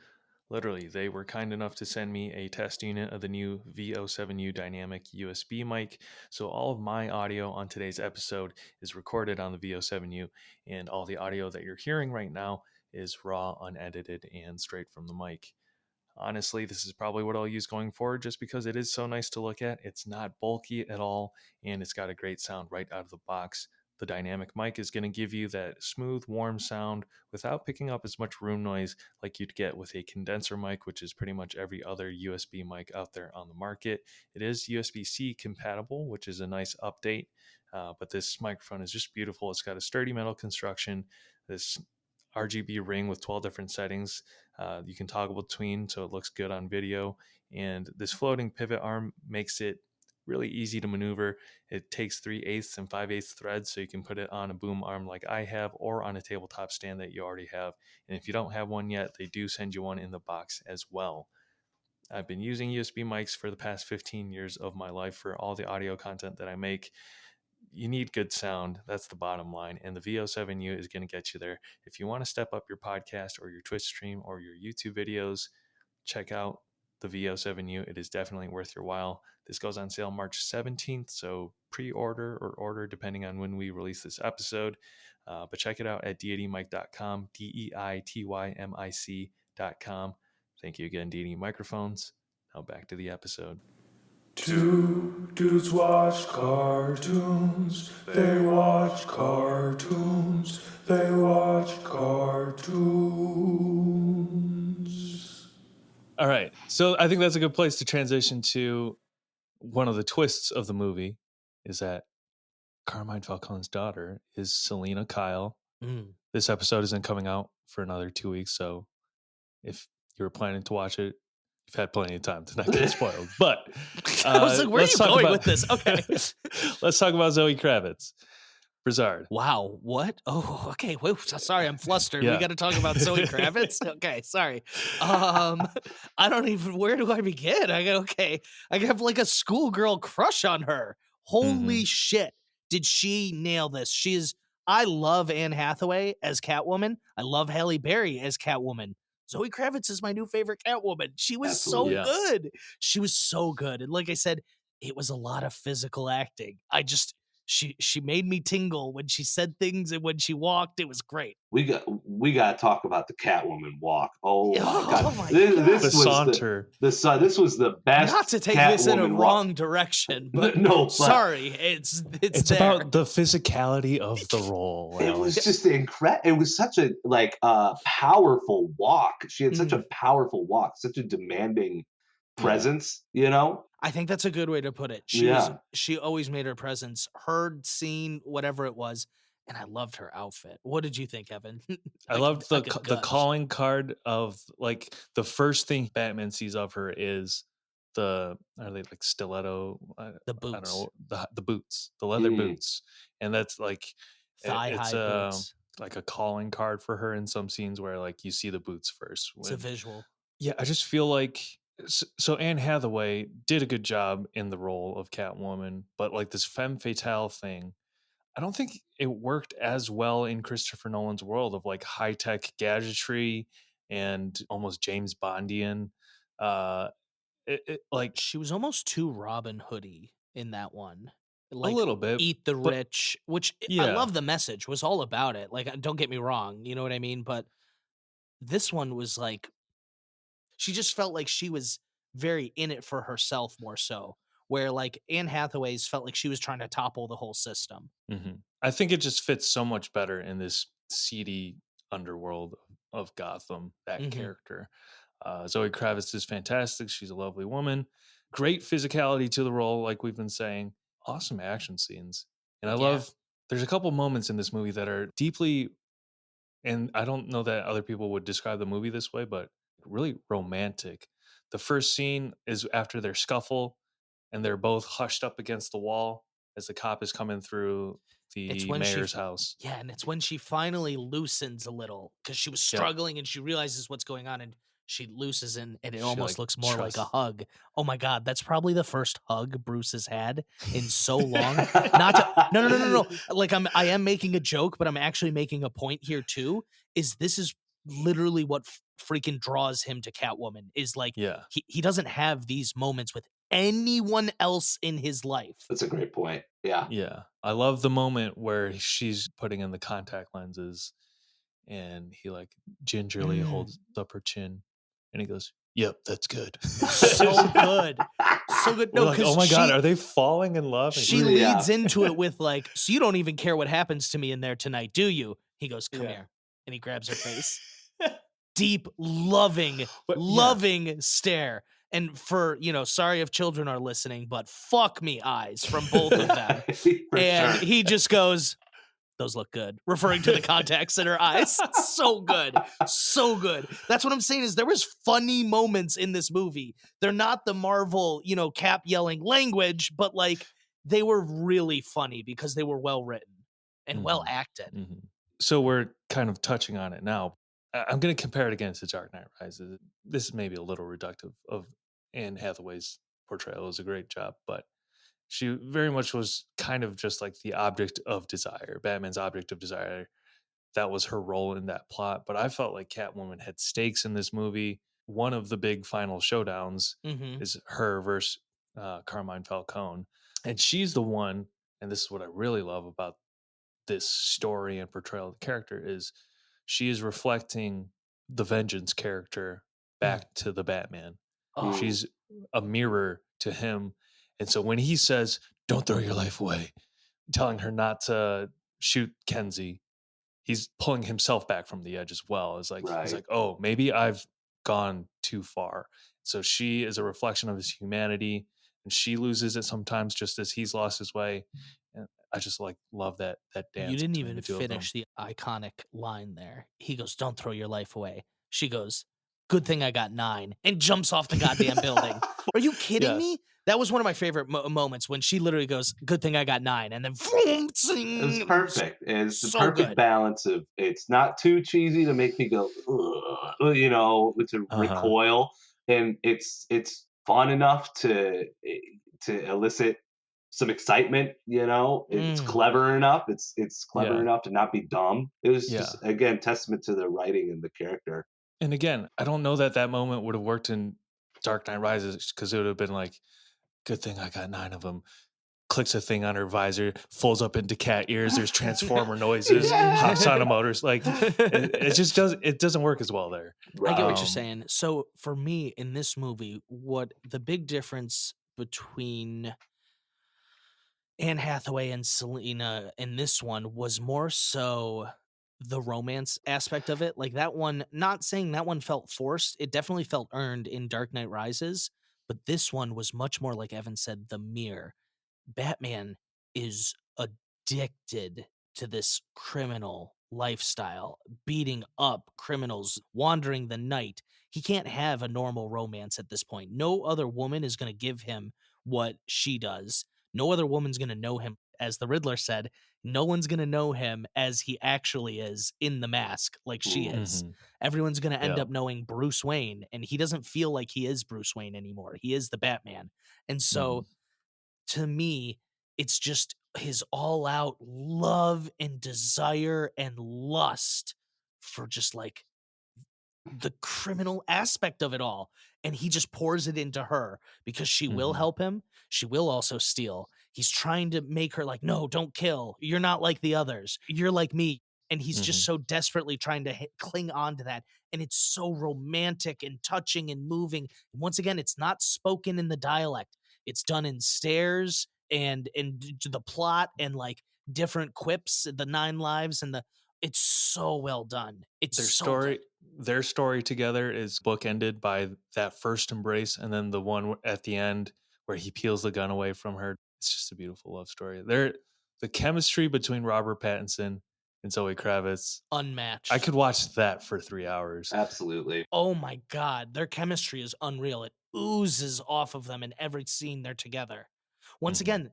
Literally, they were kind enough to send me a test unit of the new VO7U dynamic USB mic. So all of my audio on today's episode is recorded on the VO7U, and all the audio that you're hearing right now is raw, unedited, and straight from the mic. Honestly, this is probably what I'll use going forward just because it is so nice to look at. It's not bulky at all, and it's got a great sound right out of the box. The dynamic mic is going to give you that smooth, warm sound without picking up as much room noise like you'd get with a condenser mic, which is pretty much every other USB mic out there on the market. It is USB-C compatible, which is a nice update, but this microphone is just beautiful. It's got a sturdy metal construction, this RGB ring with 12 different settings you can toggle between, so it looks good on video. And this floating pivot arm makes it really easy to maneuver. It takes 3/8 and 5/8 threads, so you can put it on a boom arm like I have or on a tabletop stand that you already have. And if you don't have one yet, they do send you one in the box as well. I've been using USB mics for the past 15 years of my life for all the audio content that I make. You need good sound. That's the bottom line. And the VO7U is going to get you there. If you want to step up your podcast or your Twitch stream or your YouTube videos, check out the VO7U. It is definitely worth your while. This goes on sale March 17th, so pre-order or order depending on when we release this episode. But check it out at deitymic.com, DEITYMIC.com. Thank you again, Deity Microphones. Now back to the episode. Two dudes watch cartoons. They watch cartoons. They watch cartoons. All right. So I think that's a good place to transition to one of the twists of the movie is that Carmine Falcone's daughter is Selena Kyle. This episode isn't coming out for another 2 weeks. So if you were planning to watch it, you've had plenty of time to not get spoiled. But I was like, where are you going with this? Okay. Let's talk about Zoë Kravitz. Brizard. Wow. What? Oh, okay. Wait, sorry, I'm flustered. Yeah. We got to talk about Zoë Kravitz. Okay, sorry. I don't even. Where do I begin? I have like a schoolgirl crush on her. Holy shit! Did she nail this? I love Anne Hathaway as Catwoman. I love Halle Berry as Catwoman. Zoë Kravitz is my new favorite Catwoman. She was so good. She was so good. And like I said, it was a lot of physical acting. She made me tingle when she said things and when she walked. It was great. We got to talk about the Catwoman walk. Oh my god! The saunter. This was the best. Not to take Catwoman this in a walk. wrong direction, but sorry, it's about the physicality of the role. It was just incredible. It was such a powerful walk. She had such a powerful walk, such a demanding presence. You know. I think that's a good way to put it. She always made her presence heard, seen, whatever it was, and I loved her outfit. What did you think, Evan? I loved the calling card of like the first thing Batman sees of her is are they like stiletto? The boots. I don't know, the boots, the leather boots, and that's like thigh-high boots. Like a calling card for her in some scenes where like you see the boots first. It's a visual. Yeah, I just feel like. So Anne Hathaway did a good job in the role of Catwoman, but like this femme fatale thing, I don't think it worked as well in Christopher Nolan's world of like high-tech gadgetry and almost James Bondian. Like she was almost too Robin Hood-y in that one. Like, a little bit. Eat the rich, which I love the message, was all about it. Like, don't get me wrong, you know what I mean? But this one was like, she just felt like she was very in it for herself more so, where like Anne Hathaway's felt like she was trying to topple the whole system. I think it just fits so much better in this seedy underworld of Gotham, that character. Zoë Kravitz is fantastic. She's a lovely woman. Great physicality to the role, like we've been saying. Awesome action scenes. And I love, there's a couple moments in this movie that are deeply, and I don't know that other people would describe the movie this way, but really romantic. The first scene is after their scuffle and they're both hushed up against the wall as the cop is coming through the mayor's house. Yeah, and it's when she finally loosens a little because she was struggling and she realizes what's going on and she looses and it almost looks more like a hug. Oh my God, that's probably the first hug Bruce has had in so long. No. Like I am making a joke, but I'm actually making a point here too. This is literally what freaking draws him to Catwoman is like Yeah. he doesn't have these moments with anyone else in his life. That's a great point. Yeah. Yeah. I love the moment where she's putting in the contact lenses and he like gingerly holds up her chin and he goes, "Yep, that's good." So good. So good. We're No, like, oh my God, are they falling in love? And she leads into it with like, "So you don't even care what happens to me in there tonight, do you?" He goes, "Come here." And he grabs her face. Deep, loving stare. And for, sorry if children are listening, but fuck me eyes from both of them. And he just goes, "Those look good," referring to the contacts in her eyes. So good. So good. That's what I'm saying is there was funny moments in this movie. They're not the Marvel, Cap yelling language, but like they were really funny because they were well written and well acted. Mm-hmm. So we're kind of touching on it now. I'm going to compare it again to Dark Knight Rises. This is maybe a little reductive of Anne Hathaway's portrayal. It was a great job, but she very much was kind of just like the object of desire, Batman's object of desire. That was her role in that plot. But I felt like Catwoman had stakes in this movie. One of the big final showdowns is her versus Carmine Falcone. And she's the one, and this is what I really love about this story and portrayal of the character, is she is reflecting the Vengeance character back to the Batman. She's a mirror to him. And so when he says, "Don't throw your life away," telling her not to shoot Kenzie, he's pulling himself back from the edge as well. It's like, he's like, oh, maybe I've gone too far. So she is a reflection of his humanity, and she loses it sometimes just as he's lost his way. And I just love that dance. You didn't even finish the iconic line there. He goes, "Don't throw your life away." She goes, "Good thing I got 9," and jumps off the goddamn building. Are you kidding me? That was one of my favorite moments when she literally goes, "Good thing I got 9," and then boom, it was perfect. It's the perfect balance of it's not too cheesy to make me go, to recoil, and it's fun enough to elicit some excitement. It's clever enough. It's clever enough to not be dumb. It was just, again, testament to the writing and the character. And again, I don't know that moment would have worked in Dark Knight Rises, because it would have been like, "Good thing I got 9 of them." Clicks a thing on her visor, folds up into cat ears. There's transformer noises. Hops on a motor. Like it just doesn't work as well there. I get what you're saying. So for me in this movie, what the big difference between Anne Hathaway and Selena in this one was more so the romance aspect of it. Like that one, not saying that one felt forced. It definitely felt earned in Dark Knight Rises. But this one was much more, like Evan said, the mirror. Batman is addicted to this criminal lifestyle, beating up criminals, wandering the night. He can't have a normal romance at this point. No other woman is going to give him what she does. No other woman's going to know him. As the Riddler said, no one's going to know him as he actually is in the mask, like she is. Everyone's going to end up knowing Bruce Wayne, and he doesn't feel like he is Bruce Wayne anymore. He is the Batman. And so to me, it's just his all-out love and desire and lust for just like the criminal aspect of it all. And he just pours it into her because she will help him. She will also steal. He's trying to make her like, "No, don't kill. You're not like the others. You're like me." And he's just so desperately trying to cling on to that. And it's so romantic and touching and moving. And once again, it's not spoken in the dialect. It's done in stares and the plot and like different quips, the 9 lives and it's so well done. It's their story together is bookended by that first embrace, and then the one at the end where he peels the gun away from her. It's just a beautiful love story. The chemistry between Robert Pattinson and Zoë Kravitz, unmatched. I could watch that for 3 hours. Absolutely. Oh my God, their chemistry is unreal. It oozes off of them in every scene they're together. Once again,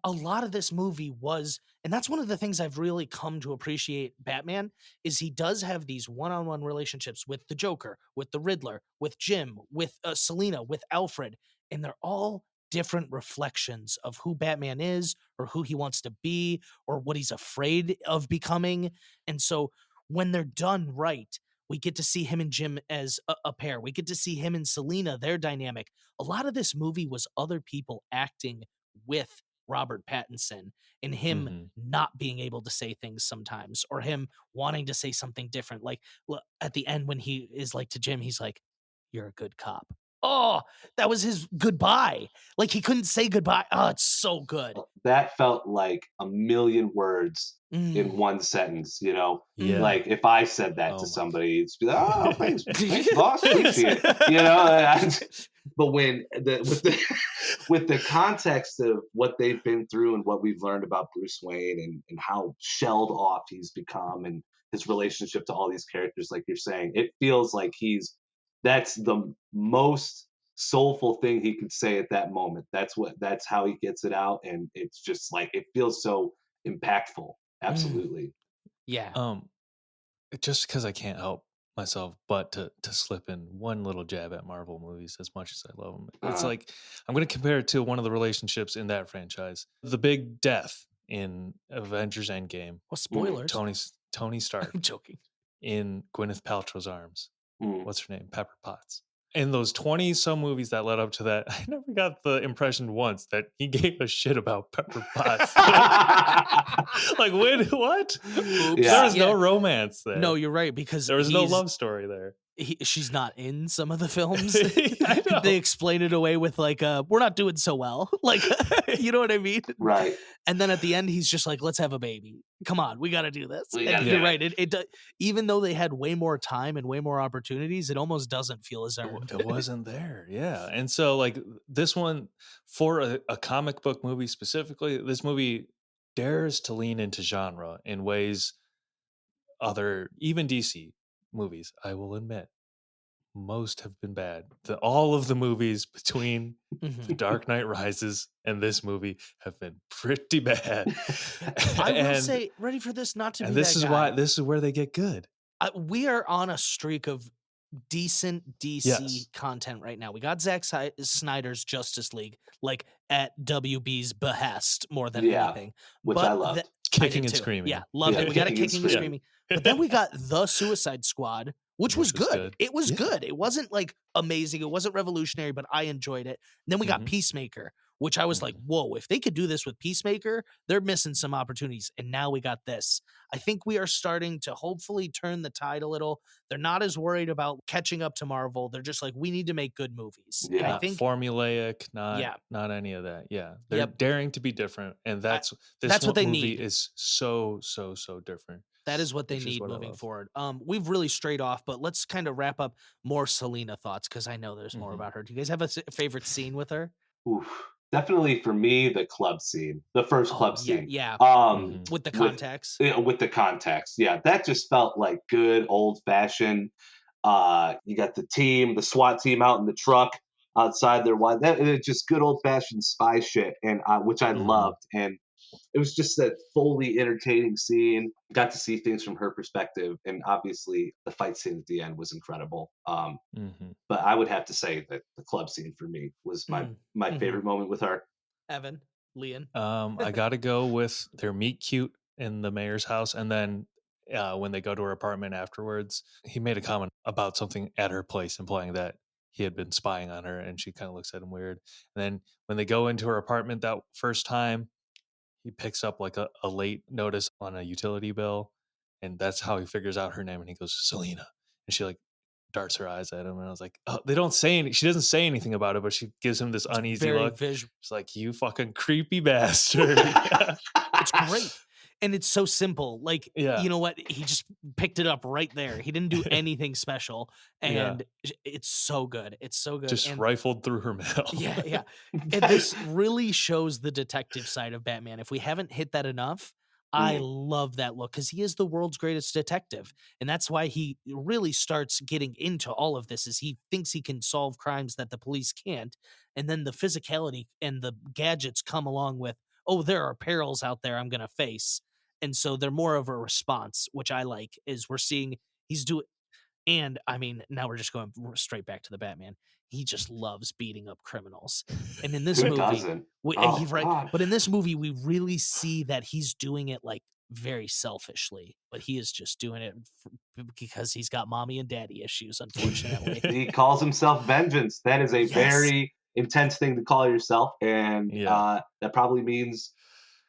a lot of this movie was, and that's one of the things I've really come to appreciate Batman, is he does have these one-on-one relationships with the Joker, with the Riddler, with Jim, with Selena, with Alfred, and they're all different reflections of who Batman is or who he wants to be or what he's afraid of becoming. And so when they're done right, We get to see him and Jim as a pair. We get to see him and Selena, their dynamic. A lot of this movie was other people acting with Robert Pattinson and him not being able to say things sometimes, or him wanting to say something different. Like at the end when he is like to Jim, he's like, "You're a good cop." Oh, that was his goodbye. Like he couldn't say goodbye. Oh, it's so good. That felt like a million words in one sentence, you know? Yeah. Like if I said that to somebody, it's be like, "Oh, thanks boss, appreciate it." You know? But when with the context of what they've been through and what we've learned about Bruce Wayne and how shelled off he's become and his relationship to all these characters, like you're saying, it feels like that's the most soulful thing he could say at that moment. That's how he gets it out, and it's just like it feels so impactful. Absolutely. Yeah. Just because I can't help myself but to slip in one little jab at Marvel movies as much as I love them. It's like I'm going to compare it to one of the relationships in that franchise. The big death in Avengers Endgame. Well, spoilers. Tony Stark. I'm joking. In Gwyneth Paltrow's arms. What's her name? Pepper Potts. In those 20-some movies that led up to that, I never got the impression once that he gave a shit about Pepper Potts. Like, what? Oops. There was no romance there. No, you're right, because there was no love story there. She's not in some of the films. I know. They explain it away with like, we're not doing so well. Like, you know what I mean? Right. And then at the end, he's just like, let's have a baby. Come on, we got to do this. Yeah. And you're right. It even though they had way more time and way more opportunities, it almost doesn't feel as earned. It wasn't there. Yeah. And so like this one, for a comic book movie specifically, this movie dares to lean into genre in ways even DC movies, I will admit, most have been bad. All of the movies between The Dark Knight Rises and this movie have been pretty bad. I will say, ready for this not to be and this that is guy. why this is where they get good. We are on a streak of decent DC content right now. We got Zack Snyder's Justice League, like at WB's behest more than anything. Which I loved. Kicking and screaming. Yeah, loved it. We got a kicking and screaming. But then we got The Suicide Squad, which was good. It was good. It wasn't like amazing. It wasn't revolutionary, but I enjoyed it. And then we got Peacemaker, which I was like, whoa, if they could do this with Peacemaker, they're missing some opportunities. And now we got this. I think we are starting to hopefully turn the tide a little. They're not as worried about catching up to Marvel. They're just like, we need to make good movies. Yeah, and I think formulaic, not any of that. Yeah. They're daring to be different. And that's what they movie need. Is so different. That is what they need moving forward. We've really strayed off, but let's kind of wrap up more Selena thoughts because I know there's more about her. Do you guys have a favorite scene with her? Oof. Definitely for me, the club scene, the first club scene. Yeah. With the contacts. With the contacts. Yeah. That just felt like good old fashioned. You got the SWAT team out in the truck outside their wife. It's just good old fashioned spy shit, and which I loved. And it was just a fully entertaining scene. Got to see things from her perspective, and obviously the fight scene at the end was incredible. But I would have to say that the club scene for me was my favorite moment with her. Evan, Leon. I got to go with their meet cute in the mayor's house, and then when they go to her apartment afterwards, he made a comment about something at her place, implying that he had been spying on her, and she kind of looks at him weird. And then when they go into her apartment that first time, he picks up like a late notice on a utility bill, and that's how he figures out her name. And he goes, Selena, and she like darts her eyes at him. And I was like, oh, they don't say she doesn't say anything about it, but she gives him this uneasy look. She's like, you fucking creepy bastard. It's great. And it's so simple. Like, you know what? He just picked it up right there. He didn't do anything special. And it's so good. It's so good. Just rifled through her mail. Yeah. And this really shows the detective side of Batman. If we haven't hit that enough, I love that look because he is the world's greatest detective. And that's why he really starts getting into all of this is he thinks he can solve crimes that the police can't. And then the physicality and the gadgets come along with, oh, there are perils out there I'm going to face. And so they're more of a response, which I like, is we're seeing he's doing. And I mean, now we're just going straight back to the Batman. He just loves beating up criminals. And in this movie, doesn't? But in this movie, we really see that he's doing it like very selfishly, but he is just doing it because he's got mommy and daddy issues, unfortunately. He calls himself Vengeance. That is a Yes. very intense thing to call yourself, and Yeah. that probably means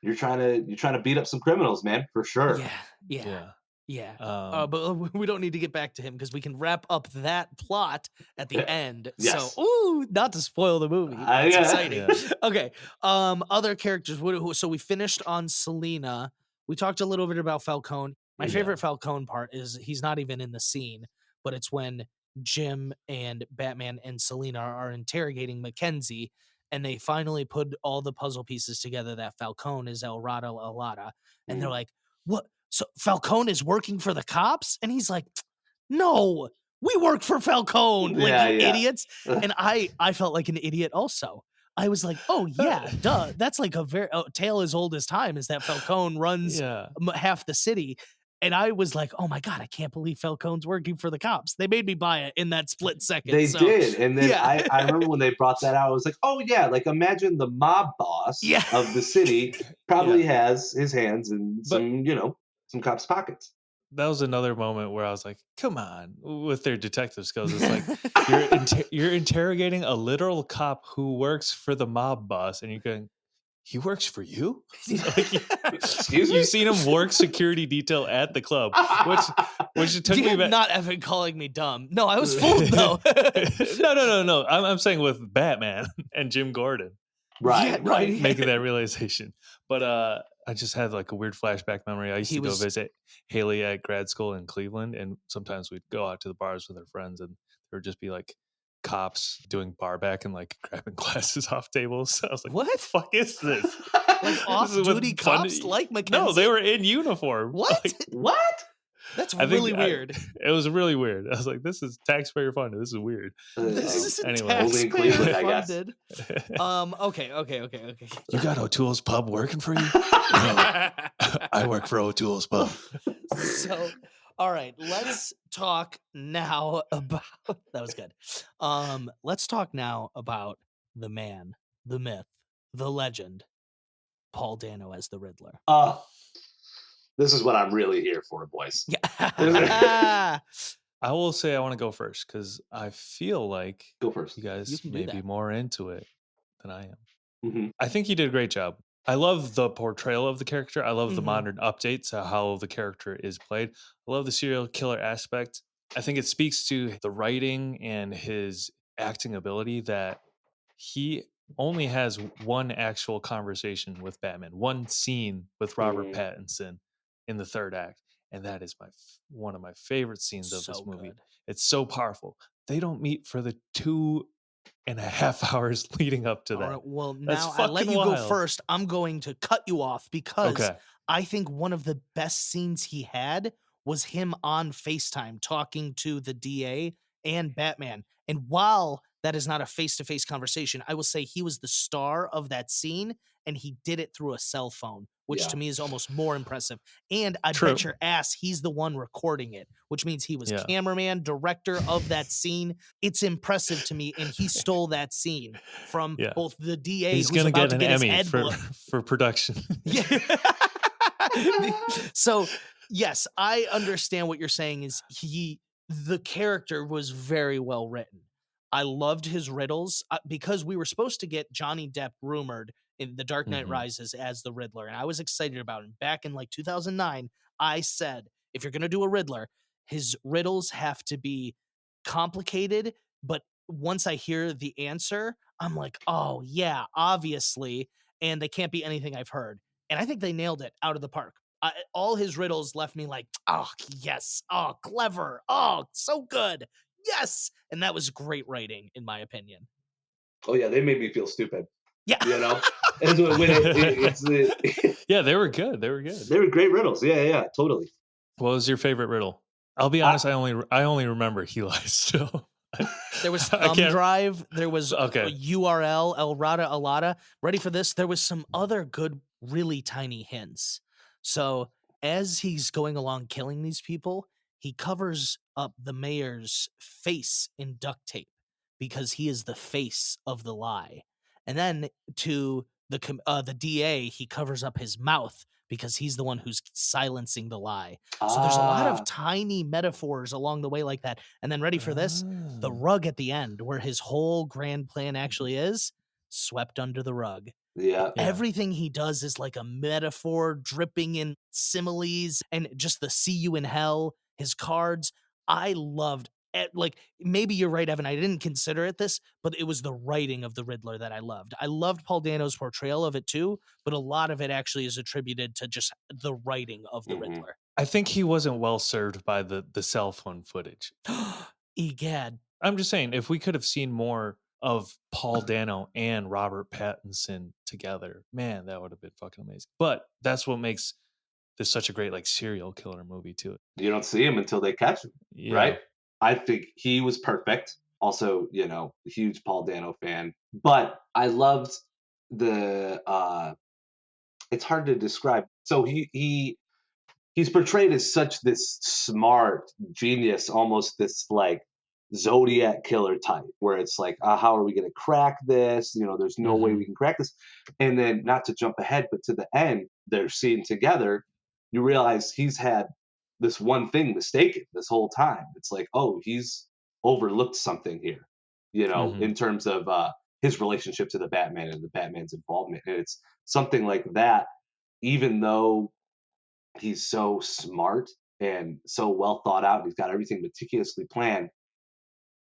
you're trying to beat up some criminals, man, for sure. Yeah. But we don't need to get back to him because we can wrap up that plot at the end. Yes. So, not to spoil the movie. It's exciting. Yeah. Okay. Other characters. So we finished on Selena. We talked a little bit about Falcone. My favorite Falcone part is he's not even in the scene, but it's when Jim and Batman and Selena are interrogating Mackenzie, and they finally put all the puzzle pieces together that Falcone is El Rata Alada. And they're like, what? So Falcone is working for the cops? And he's like, no, we work for Falcone, like you idiots. And I felt like an idiot also. I was like, oh yeah, duh. That's like a very tale as old as time, is that Falcone runs half the city. And I was like, oh my God, I can't believe Falcone's working for the cops. They made me buy it in that split second. They did. And then I remember when they brought that out, I was like, oh yeah, like imagine the mob boss of the city probably has his hands in some cops' pockets. That was another moment where I was like, come on, with their detective skills. It's like, you're interrogating a literal cop who works for the mob boss, and you're going, he works for you? Excuse me? You've seen him work security detail at the club, which it took me back. Not Evan calling me dumb. No, I was fooled though. No. I'm saying with Batman and Jim Gordon. Right. Making that realization. But I just had like a weird flashback memory. I used to go visit Haley at grad school in Cleveland, and sometimes we'd go out to the bars with our friends, and there would just be like cops doing bar back and like grabbing glasses off tables. I was like, what the fuck is this? Like off-duty cops like Mackenzie? No, they were in uniform. What? Like, what? That's really weird. It was really weird. I was like, this is taxpayer funded. This is weird. This is anyway. taxpayer funded. Okay. You got O'Toole's Pub working for you? No, I work for O'Toole's Pub. So, all right, let's talk now about that was good. Let's talk now about the man, the myth, the legend, Paul Dano as the Riddler. This is what I'm really here for, boys. I will say I want to go first because I feel like go first. You guys may be more into it than I am. Mm-hmm. I think he did a great job. I love the portrayal of the character. I love the modern updates to how the character is played. I love the serial killer aspect. I think it speaks to the writing and his acting ability that he only has one actual conversation with Batman, one scene with Robert Pattinson in the third act, and that is one of my favorite scenes of this movie. Good. It's so powerful. They don't meet for the 2.5 hours leading up to that. All right, well, now I let you go first. I'm going to cut you off because I think one of the best scenes he had was him on FaceTime talking to the DA and Batman. And while that is not a face-to-face conversation, I will say he was the star of that scene, and he did it through a cell phone, which to me is almost more impressive. And I bet your ass he's the one recording it, which means he was cameraman, director of that scene. It's impressive to me, and he stole that scene from both the DA, he's going to get an Emmy for production. So, yes, I understand what you're saying is the character was very well written. I loved his riddles because we were supposed to get Johnny Depp rumored in The Dark Knight Rises as the Riddler, and I was excited about him. Back in like 2009, I said, if you're going to do a Riddler, his riddles have to be complicated, but once I hear the answer, I'm like, oh yeah, obviously, and they can't be anything I've heard. And I think they nailed it out of the park. All his riddles left me like, oh yes, oh clever, oh so good. Yes. And that was great writing, in my opinion. Oh, yeah. They made me feel stupid. Yeah. You know? Yeah, they were good. They were good. They were great riddles. Yeah, totally. What was your favorite riddle? I'll be honest, I only remember He Lies still. There was Thumb Drive. There was URL, El Rata Alada. Ready for this? There was some other good, really tiny hints. So as he's going along killing these people, he covers up the mayor's face in duct tape because he is the face of the lie. And then to the DA, he covers up his mouth because he's the one who's silencing the lie. So there's a lot of tiny metaphors along the way like that. And then ready for this, the rug at the end where his whole grand plan actually is swept under the rug. Yeah. Everything he does is like a metaphor dripping in similes, and just the see you in hell, his cards. I loved it. Like, maybe you're right, Evan. I didn't consider it this, but it was the writing of the Riddler that I loved. I loved Paul Dano's portrayal of it too, but a lot of it actually is attributed to just the writing of the Riddler. I think he wasn't well served by the cell phone footage. Egad. I'm just saying, if we could have seen more of Paul Dano and Robert Pattinson together, man, that would have been fucking amazing. But that's what makes this such a great like serial killer movie too. You don't see him until they catch him, right? I think he was perfect. Also, you know, huge Paul Dano fan. But I loved the it's hard to describe. So he's portrayed as such this smart genius, almost this like Zodiac killer type, where it's like, how are we going to crack this? You know, there's no way we can crack this. And then, not to jump ahead, but to the end, they're seen together. You realize he's had this one thing mistaken this whole time. It's like, oh, he's overlooked something here, you know, in terms of his relationship to the Batman and the Batman's involvement. And it's something like that, even though he's so smart and so well thought out, and he's got everything meticulously planned,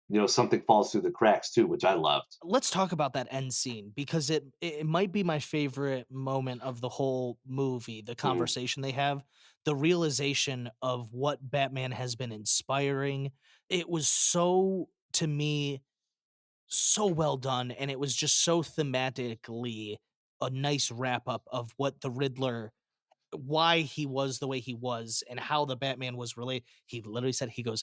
you know, something falls through the cracks too, which I loved. Let's talk about that end scene, because it might be my favorite moment of the whole movie. The conversation they have, the realization of what Batman has been inspiring. It was so, to me, so well done, and it was just so thematically a nice wrap up of what the Riddler, why he was the way he was, and how the Batman was related. He literally said, he goes,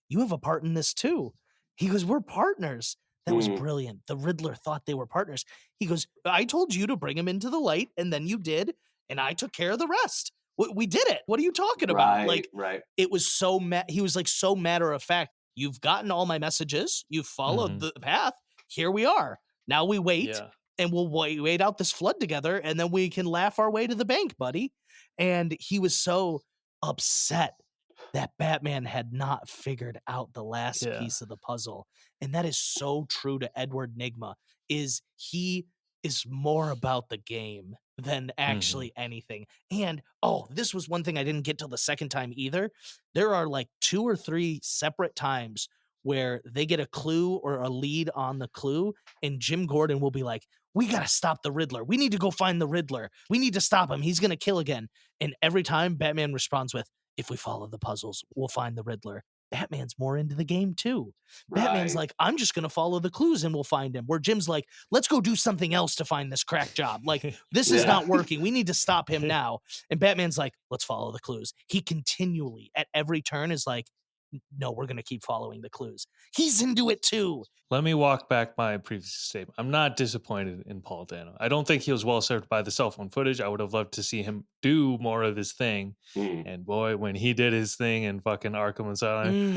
you have a part in this too. He goes, we're partners. That was brilliant. The Riddler thought they were partners. He goes, I told you to bring him into the light, and then you did, and I took care of the rest. We did it. What are you talking about? Like, it was so he was like so matter of fact. You've gotten all my messages. You've followed the path. Here we are. Now we wait, and we'll wait out this flood together, and then we can laugh our way to the bank, buddy. And he was so upset that Batman had not figured out the last piece of the puzzle. And that is so true to Edward Nygma, is he is more about the game than actually anything. And, this was one thing I didn't get till the second time either. There are like 2 or 3 separate times where they get a clue or a lead on the clue, and Jim Gordon will be like, we got to stop the Riddler. We need to go find the Riddler. We need to stop him. He's going to kill again. And every time Batman responds with, if we follow the puzzles, we'll find the Riddler. Batman's more into the game too. Batman's like, I'm just going to follow the clues and we'll find him. Where Jim's like, let's go do something else to find this crack job. Like, this is not working. We need to stop him now. And Batman's like, let's follow the clues. He continually, at every turn, is like, no, we're going to keep following the clues. He's into it too. Let me walk back my previous statement. I'm not disappointed in Paul Dano. I don't think he was well served by the cell phone footage. I would have loved to see him do more of his thing. And boy, when he did his thing in fucking Arkham Asylum,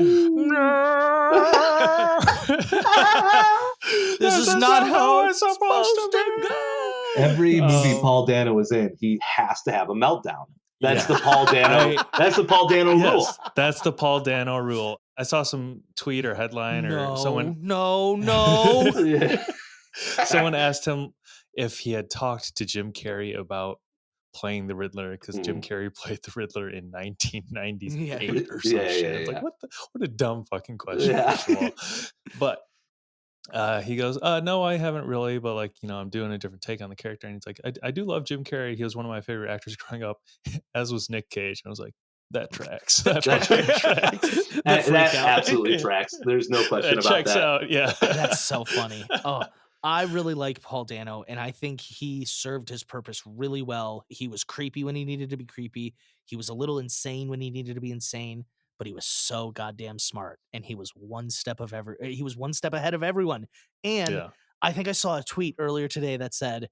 this is not how it's supposed to go. Every movie Paul Dano was in, he has to have a meltdown. That's the Paul Dano. That's the Paul Dano rule. That's the Paul Dano rule. I saw some tweet or headline or someone. Someone asked him if he had talked to Jim Carrey about playing the Riddler, because Jim Carrey played the Riddler in 1998 or some shit. Like, what a dumb fucking question. First of all. But he goes, no, I haven't really, but like, you know, I'm doing a different take on the character. And he's like, I do love Jim Carrey. He was one of my favorite actors growing up, as was Nick Cage. And I was like, that tracks. That tracks. That absolutely tracks. There's no question about checks that. Out. Yeah. That's so funny. I really like Paul Dano, and I think he served his purpose really well. He was creepy when he needed to be creepy. He was a little insane when he needed to be insane. But he was so goddamn smart, and he was one step ahead of everyone. And I think I saw a tweet earlier today that said,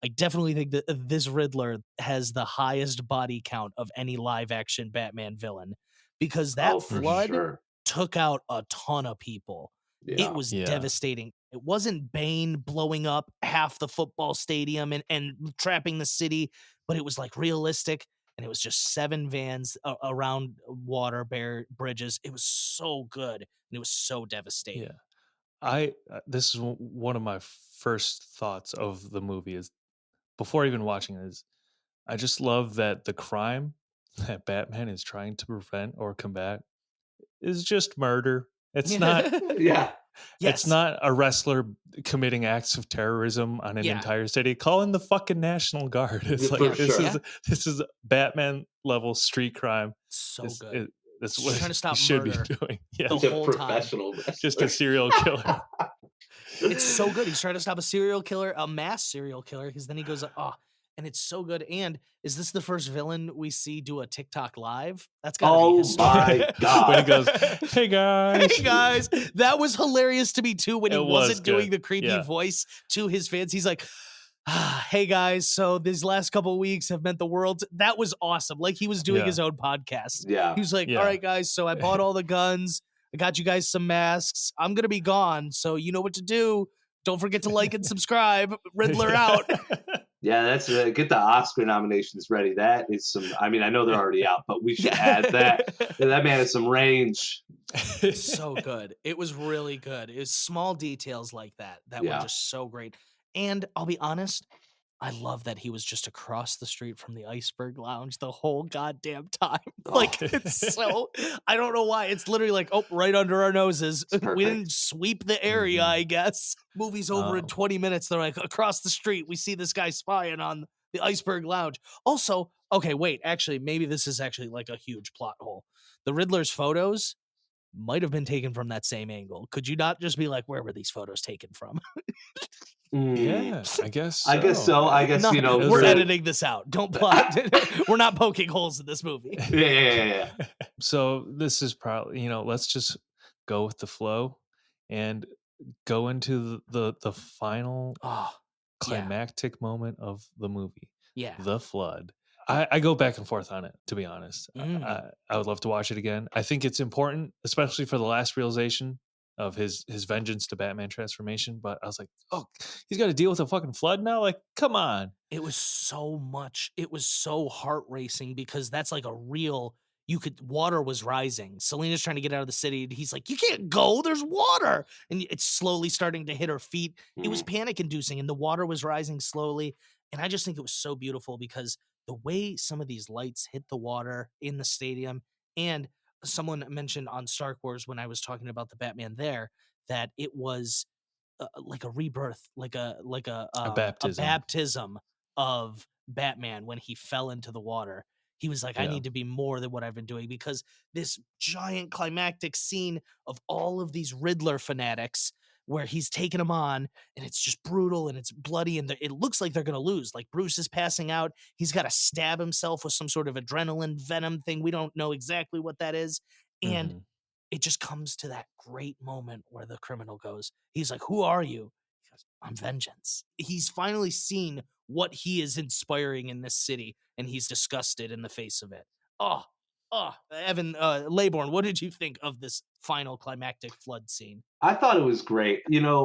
I definitely think that this Riddler has the highest body count of any live action Batman villain, because that flood took out a ton of people. It was devastating. It wasn't Bane blowing up half the football stadium and trapping the city. but it was like realistic, and it was just 7 vans around water bridges. It was so good, and it was so devastating. Yeah. This is one of my first thoughts of the movie is before even watching it is I just love that the crime that Batman is trying to prevent or combat is just murder. It's not Yeah. It's not a wrestler committing acts of terrorism on an entire city. Call in the fucking National Guard. It's For like sure. this is Batman level street crime. So good. That's He's what trying to stop he should be murder doing. Yeah. the He's a whole time. professional wrestler. Just a serial killer. It's so good. He's trying to stop a serial killer, a mass serial killer, because then he goes, and it's so good. And is this the first villain we see do a TikTok live? That's gotta be history. My God. When he goes, hey guys. Hey guys. That was hilarious to me too when he It wasn't was doing good. the creepy Yeah. voice to his fans. He's like, hey guys, so these last couple of weeks have meant the world. That was awesome. Like he was doing Yeah. his own podcast. Yeah. He was like, Yeah. all right, guys, so I bought all the guns. I got you guys some masks. I'm going to be gone. So you know what to do. Don't forget to like and subscribe. Riddler out. Yeah, that's get the Oscar nominations ready. That is some. I mean, I know they're already out, but we should add that. That man has some range. So good. It was really good. It was small details like that were just so great. And I'll be honest, I love that he was just across the street from the Iceberg Lounge the whole goddamn time. Like it's so I don't know why. It's literally like, right under our noses. We didn't sweep the area, I guess. Movie's over in 20 minutes. They're like, across the street, we see this guy spying on the Iceberg Lounge. Also, okay, wait, actually, maybe this is actually like a huge plot hole. The Riddler's photos might have been taken from that same angle. Could you not just be like, where were these photos taken from? Yeah, I guess so. I guess so. I guess, No, we're editing this out. Don't plot. We're not poking holes in this movie. Yeah. So this is probably, let's just go with the flow and go into the final climactic moment of the movie. Yeah. The flood. I go back and forth on it, to be honest. I would love to watch it again. I think it's important, especially for the last realization of his vengeance to Batman transformation. But I was like, he's got to deal with a fucking flood now? Like, come on. It was so much. It was so heart racing because that's like a real, water was rising. Selena's trying to get out of the city. And he's like, you can't go. There's water. And it's slowly starting to hit her feet. It was panic inducing and the water was rising slowly. And I just think it was so beautiful because the way some of these lights hit the water in the stadium, and someone mentioned on Star Wars when I was talking about the Batman there, that it was like a rebirth, like a baptism of Batman when he fell into the water. He was like, I need to be more than what I've been doing, because this giant climactic scene of all of these Riddler fanatics where he's taking them on, and it's just brutal and it's bloody, and it looks like they're going to lose. Like Bruce is passing out. He's got to stab himself with some sort of adrenaline venom thing. We don't know exactly what that is. And it just comes to that great moment where the criminal goes, he's like, who are you? He goes, I'm vengeance. He's finally seen what he is inspiring in this city, and he's disgusted in the face of it. Evan, Laybourn, what did you think of this final climactic flood scene? I thought it was great.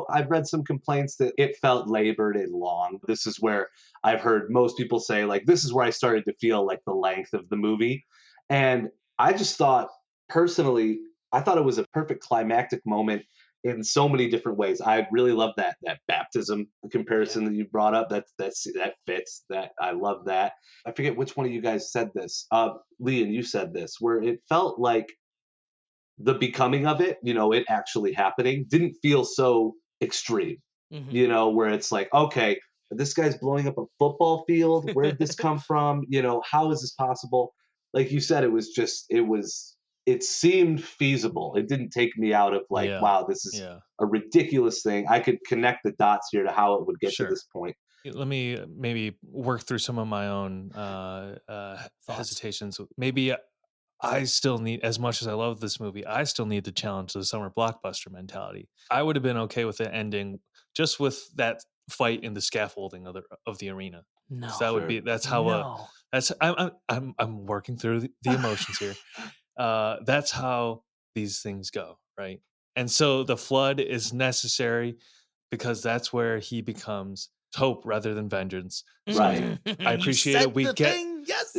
I've read some complaints that it felt labored and long. This is where I've heard most people say, like, this is where I started to feel like the length of the movie. And I just thought, personally, I thought it was a perfect climactic moment in so many different ways. I really love that baptism comparison that you brought up. That fits. That I love that. I forget which one of you guys said this. Lee, and you said this, where it felt like the becoming of it, it actually happening, didn't feel so extreme. Where it's like, okay, this guy's blowing up a football field. Where did this come from? How is this possible? Like you said, it seemed feasible. It didn't take me out of like, wow, this is a ridiculous thing. I could connect the dots here to how it would get to this point. Let me maybe work through some of my own hesitations. Maybe I still need, as much as I love this movie, I still need to challenge the summer blockbuster mentality. I would have been okay with it ending just with that fight in the scaffolding of the arena. No, so that would be, that's how I'm working through the emotions here. That's how these things go, right? And so the flood is necessary because that's where he becomes hope rather than vengeance. So Right. I appreciate it. Yes.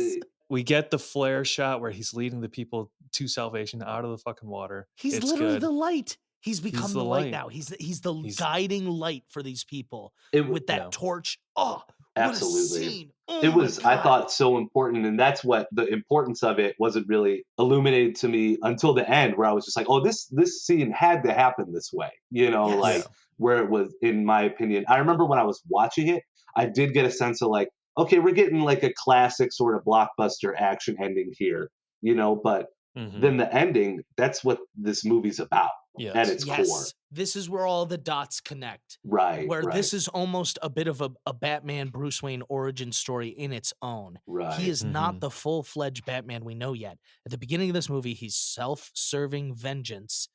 We get the flare shot where he's leading the people to salvation out of the fucking water. He's It's literally good. the light. He's become He's the the light light. now. He's the guiding light for these people It with that yeah. torch. Oh, Absolutely. what a scene. Oh It my was, I God. thought, so important, and that's what the importance of it wasn't really illuminated to me until the end, where I was just like, oh, this scene had to happen this way, you know, Yes. like where it was, in my opinion. I remember when I was watching it, I did get a sense of like, okay, we're getting like a classic sort of blockbuster action ending here, you know, but Mhm. then the ending, that's what this movie's about at Yes. its core. Yes. This is where all the dots connect. Right, Where right, this is almost a bit of a Batman Bruce Wayne origin story in its own. He right. is not Mhm. the full-fledged Batman we know yet. At the beginning of this movie, he's self-serving vengeance.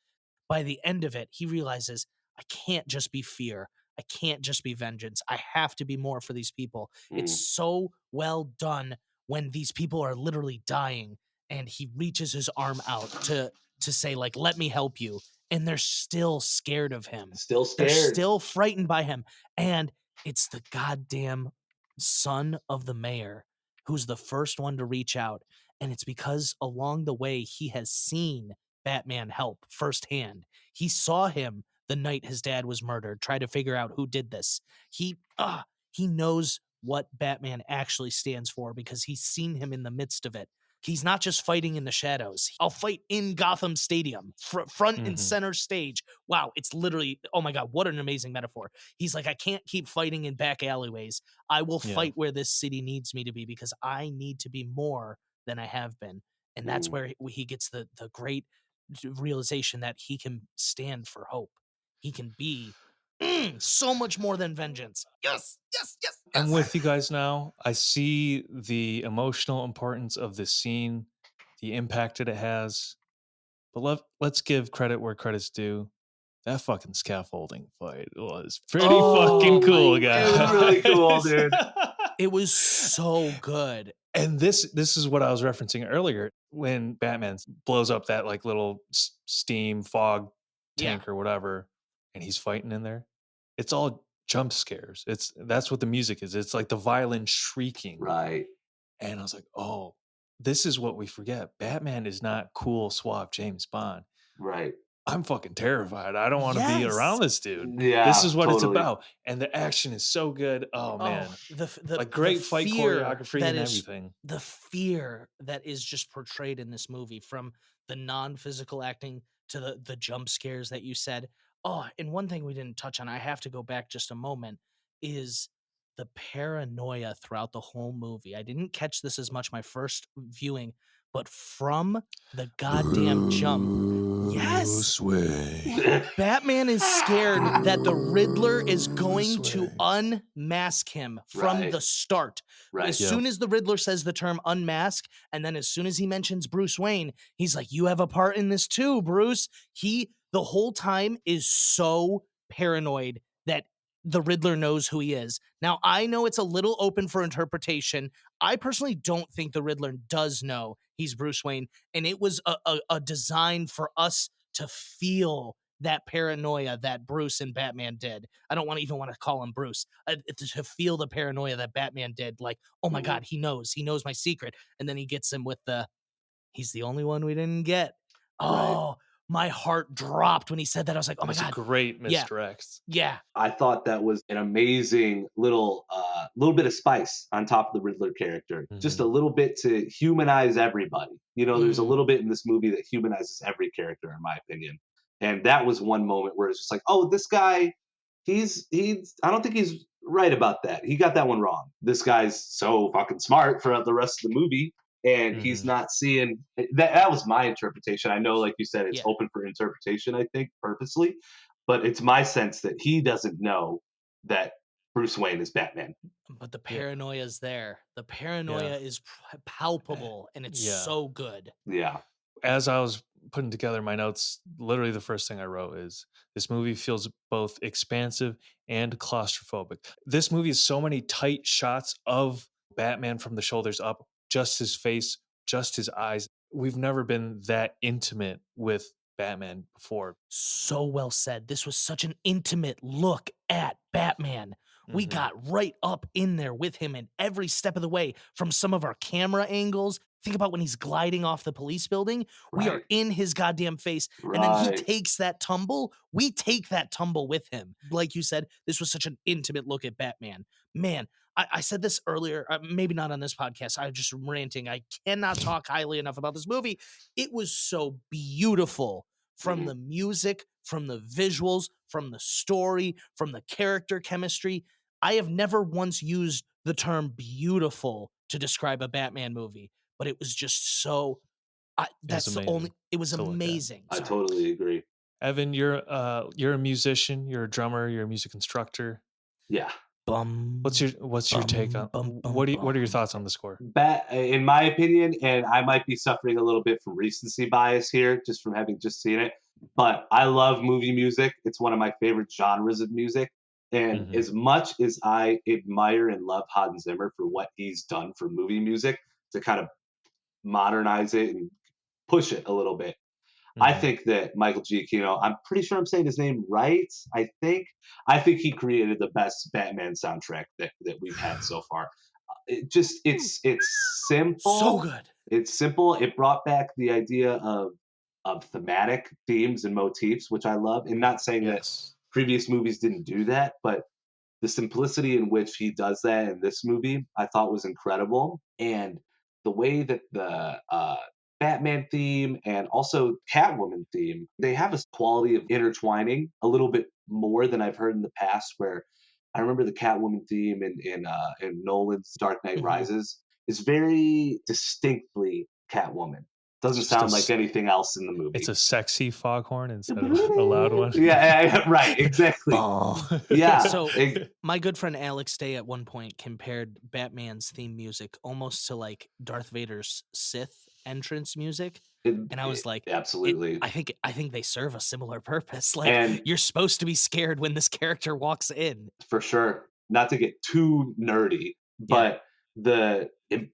By the end of it, he realizes, I can't just be fear. I can't just be vengeance. I have to be more for these people. It's Mm, so well done when these people are literally dying and he reaches his arm out to say like, let me help you, and they're still scared of him. Still They're scared. still frightened by him, and it's the goddamn son of the mayor who's the first one to reach out, and it's because along the way he has seen Batman help firsthand. He saw him the night his dad was murdered, try to figure out who did this. He knows what Batman actually stands for because he's seen him in the midst of it. He's not just fighting in the shadows. I'll fight in Gotham Stadium, front and Mhm. center stage. Wow, it's literally, oh my God, what an amazing metaphor. He's like, I can't keep fighting in back alleyways. I will Yeah. fight where this city needs me to be because I need to be more than I have been. And that's Mm. where he gets the great realization that he can stand for hope. He can be so much more than vengeance. Yes, yes, yes, I'm yes. with you guys now. I see the emotional importance of this scene, the impact that it has. But let's give credit where credit's due. That fucking scaffolding fight was pretty fucking cool, my guys. It was really cool, dude. It was so good. And this is what I was referencing earlier when Batman blows up that like little steam fog tank or whatever, and he's fighting in there. It's all jump scares. That's what the music is. It's like the violin shrieking. Right. And I was like, oh, this is what we forget. Batman is not cool, suave James Bond. Right. I'm fucking terrified. I don't want to be around this dude. Yeah. This is what it's totally. about. And the action is so good. Oh man. Like great fight fear choreography that and is- everything. The fear that is just portrayed in this movie, from the non-physical acting to the jump scares that you said. Oh, and one thing we didn't touch on, I have to go back just a moment, is the paranoia throughout the whole movie. I didn't catch this as much my first viewing, but from the goddamn jump, yes, Batman is scared that the Riddler is going to unmask him from Right. the start. Right. As Yep. soon as the Riddler says the term unmask, and then as soon as he mentions Bruce Wayne, he's like, you have a part in this too, Bruce. He, the whole time, is so paranoid that the Riddler knows who he is. Now, I know it's a little open for interpretation. I personally don't think the Riddler does know he's Bruce Wayne, and it was a design for us to feel that paranoia that Bruce and Batman did. I don't even want to call him Bruce. To feel the paranoia that Batman did, like, oh my Mhm. God, he knows my secret. And then he gets him with he's the only one we didn't get. Oh, my heart dropped when he said that. I was like, oh my It's a God. great Yeah. misdirect. Yeah. I thought that was an amazing little bit of spice on top of the Riddler character. Just a little bit to humanize everybody. You know, there's a little bit in this movie that humanizes every character, in my opinion. And that was one moment where it's just like, oh, this guy, he's I don't think he's right about that. He got that one wrong. This guy's so fucking smart for the rest of the movie, and he's not seeing that was my interpretation. I know, like you said, it's open for interpretation, I think, purposely. But it's my sense that he doesn't know that Bruce Wayne is Batman. But the paranoia is there. The paranoia is palpable, and it's so good. Yeah. As I was putting together my notes, literally the first thing I wrote is this movie feels both expansive and claustrophobic. This movie is so many tight shots of Batman from the shoulders up, just his face, just his eyes. We've never been that intimate with Batman before. So well said. This was such an intimate look at Batman. We Mhm. got right up in there with him and every step of the way from some of our camera angles. Think about when he's gliding off the police building. We are Right. in his goddamn face. And then he Right. takes that tumble. We take that tumble with him. Like you said, this was such an intimate look at Batman. Man, I said this earlier, maybe not on this podcast. I'm just ranting. I cannot talk highly enough about this movie. It was so beautiful from Mhm. the music, from the visuals, from the story, from the character chemistry. I have never once used the term beautiful to describe a Batman movie, but it was just so. That's the amazing only. It was to look at. amazing. I Sorry. totally agree. Evan, you're a musician, you're a drummer, you're a music instructor. Yeah. Bum, What's your take on what are your thoughts on the score? In my opinion, and I might be suffering a little bit from recency bias here, just from having just seen it, but I love movie music. It's one of my favorite genres of music. And Mhm. as much as I admire and love Hans Zimmer for what he's done for movie music to kind of modernize it and push it a little bit, I Mhm. think that Michael Giacchino, I'm pretty sure I'm saying his name right. I think he created the best Batman soundtrack that we've had so far. It's simple. So good. It's simple. It brought back the idea of thematic themes and motifs, which I love. And not saying that Yes. previous movies didn't do that, but the simplicity in which he does that in this movie, I thought was incredible. And the way that the Batman theme and also Catwoman theme, they have a quality of intertwining a little bit more than I've heard in the past. Where I remember the Catwoman theme in Nolan's Dark Knight Mhm. Rises is very distinctly Catwoman. Doesn't It's just sound like anything else in the movie. It's a sexy foghorn instead of a loud one. Yeah, right, exactly. Yeah. So my good friend Alex Day at one point compared Batman's theme music almost to like Darth Vader's Sith entrance music. And I was like, absolutely. I think they serve a similar purpose. Like And you're supposed to be scared when this character walks in. for sure, not to get too nerdy, but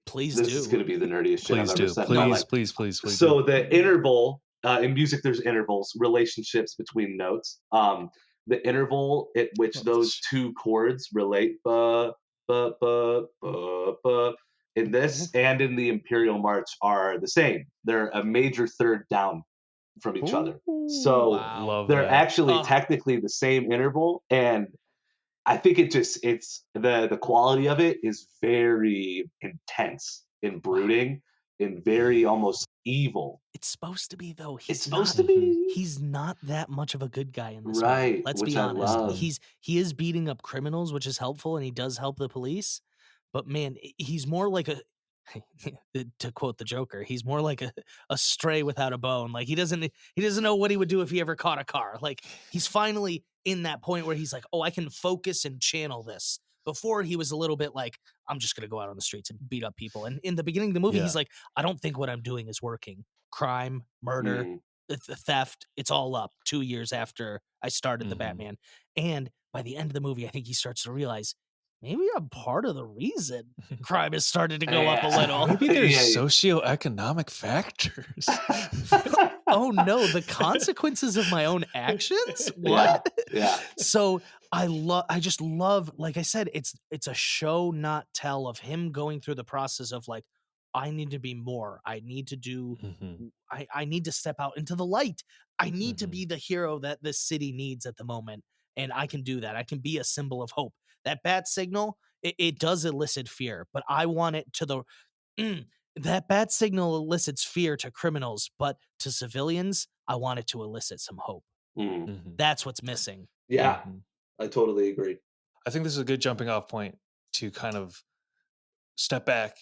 Please this do. is going to be the nerdiest shit I've Please ever do. said in my life. Please. So the interval in music, there's intervals, relationships between notes. The interval at which those two chords relate, ba ba ba ba ba, in this and in the Imperial March are the same. They're a major third down from each other. So Wow. Love they're that. actually technically the same interval, and I think it's the quality of it is very intense and brooding and very almost evil. It's supposed to be though. It's supposed to be. He's not that much of a good guy in this movie. Right, Let's which be I honest. love. He is beating up criminals, which is helpful, and he does help the police. But man, he's more like a to quote the Joker, he's more like a stray without a bone. Like he doesn't know what he would do if he ever caught a car. Like he's finally in that point where he's like, oh, I can focus and channel this. Before he was a little bit like, I'm just gonna go out on the streets and beat up people. And in the beginning of the movie, Yeah. he's like, I don't think what I'm doing is working. Crime, murder, Mm. the theft, it's all up 2 years after I started the Mhm. Batman. And by the end of the movie, I think he starts to realize maybe I'm part of the reason crime has started to go up a little. Maybe there's Yeah. socioeconomic factors. Oh no, the consequences of my own actions? What? Yeah. So I just love, like I said, it's a show not tell of him going through the process of like, I need to be more. I need to do Mhm. I need to step out into the light. I need to Mhm. be the hero that this city needs at the moment. And I can do that. I can be a symbol of hope. That bat signal, it does elicit fear, but I want it to that bat signal elicits fear to criminals, but to civilians, I want it to elicit some hope. Mm. Mhm. That's what's missing. Yeah, Mhm. I totally agree. I think this is a good jumping off point to kind of step back,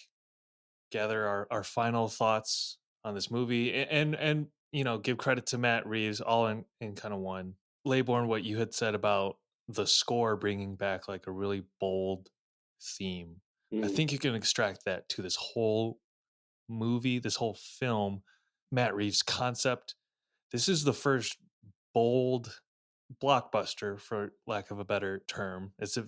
gather our final thoughts on this movie, and give credit to Matt Reeves all in kind of one. Laybourn, what you had said about the score bringing back like a really bold theme. I Mm. think you can extract that to this whole movie, this whole film, Matt Reeves' concept. This is the first bold blockbuster, for lack of a better term. It's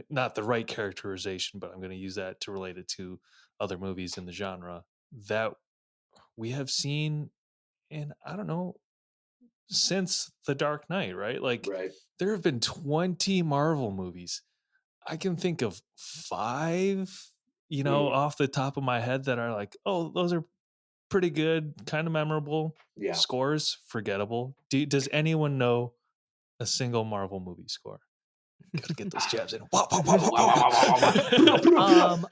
not the right characterization, but I'm going to use that to relate it to other movies in the genre that we have seen in, I don't know, since The Dark Knight, right? Like Right. there have been 20 Marvel movies. I can think of 5, off the top of my head that are like, oh, those are pretty good, kind of memorable. Yeah. Scores, forgettable. Does anyone know a single Marvel movie score? Gotta get those jabs in.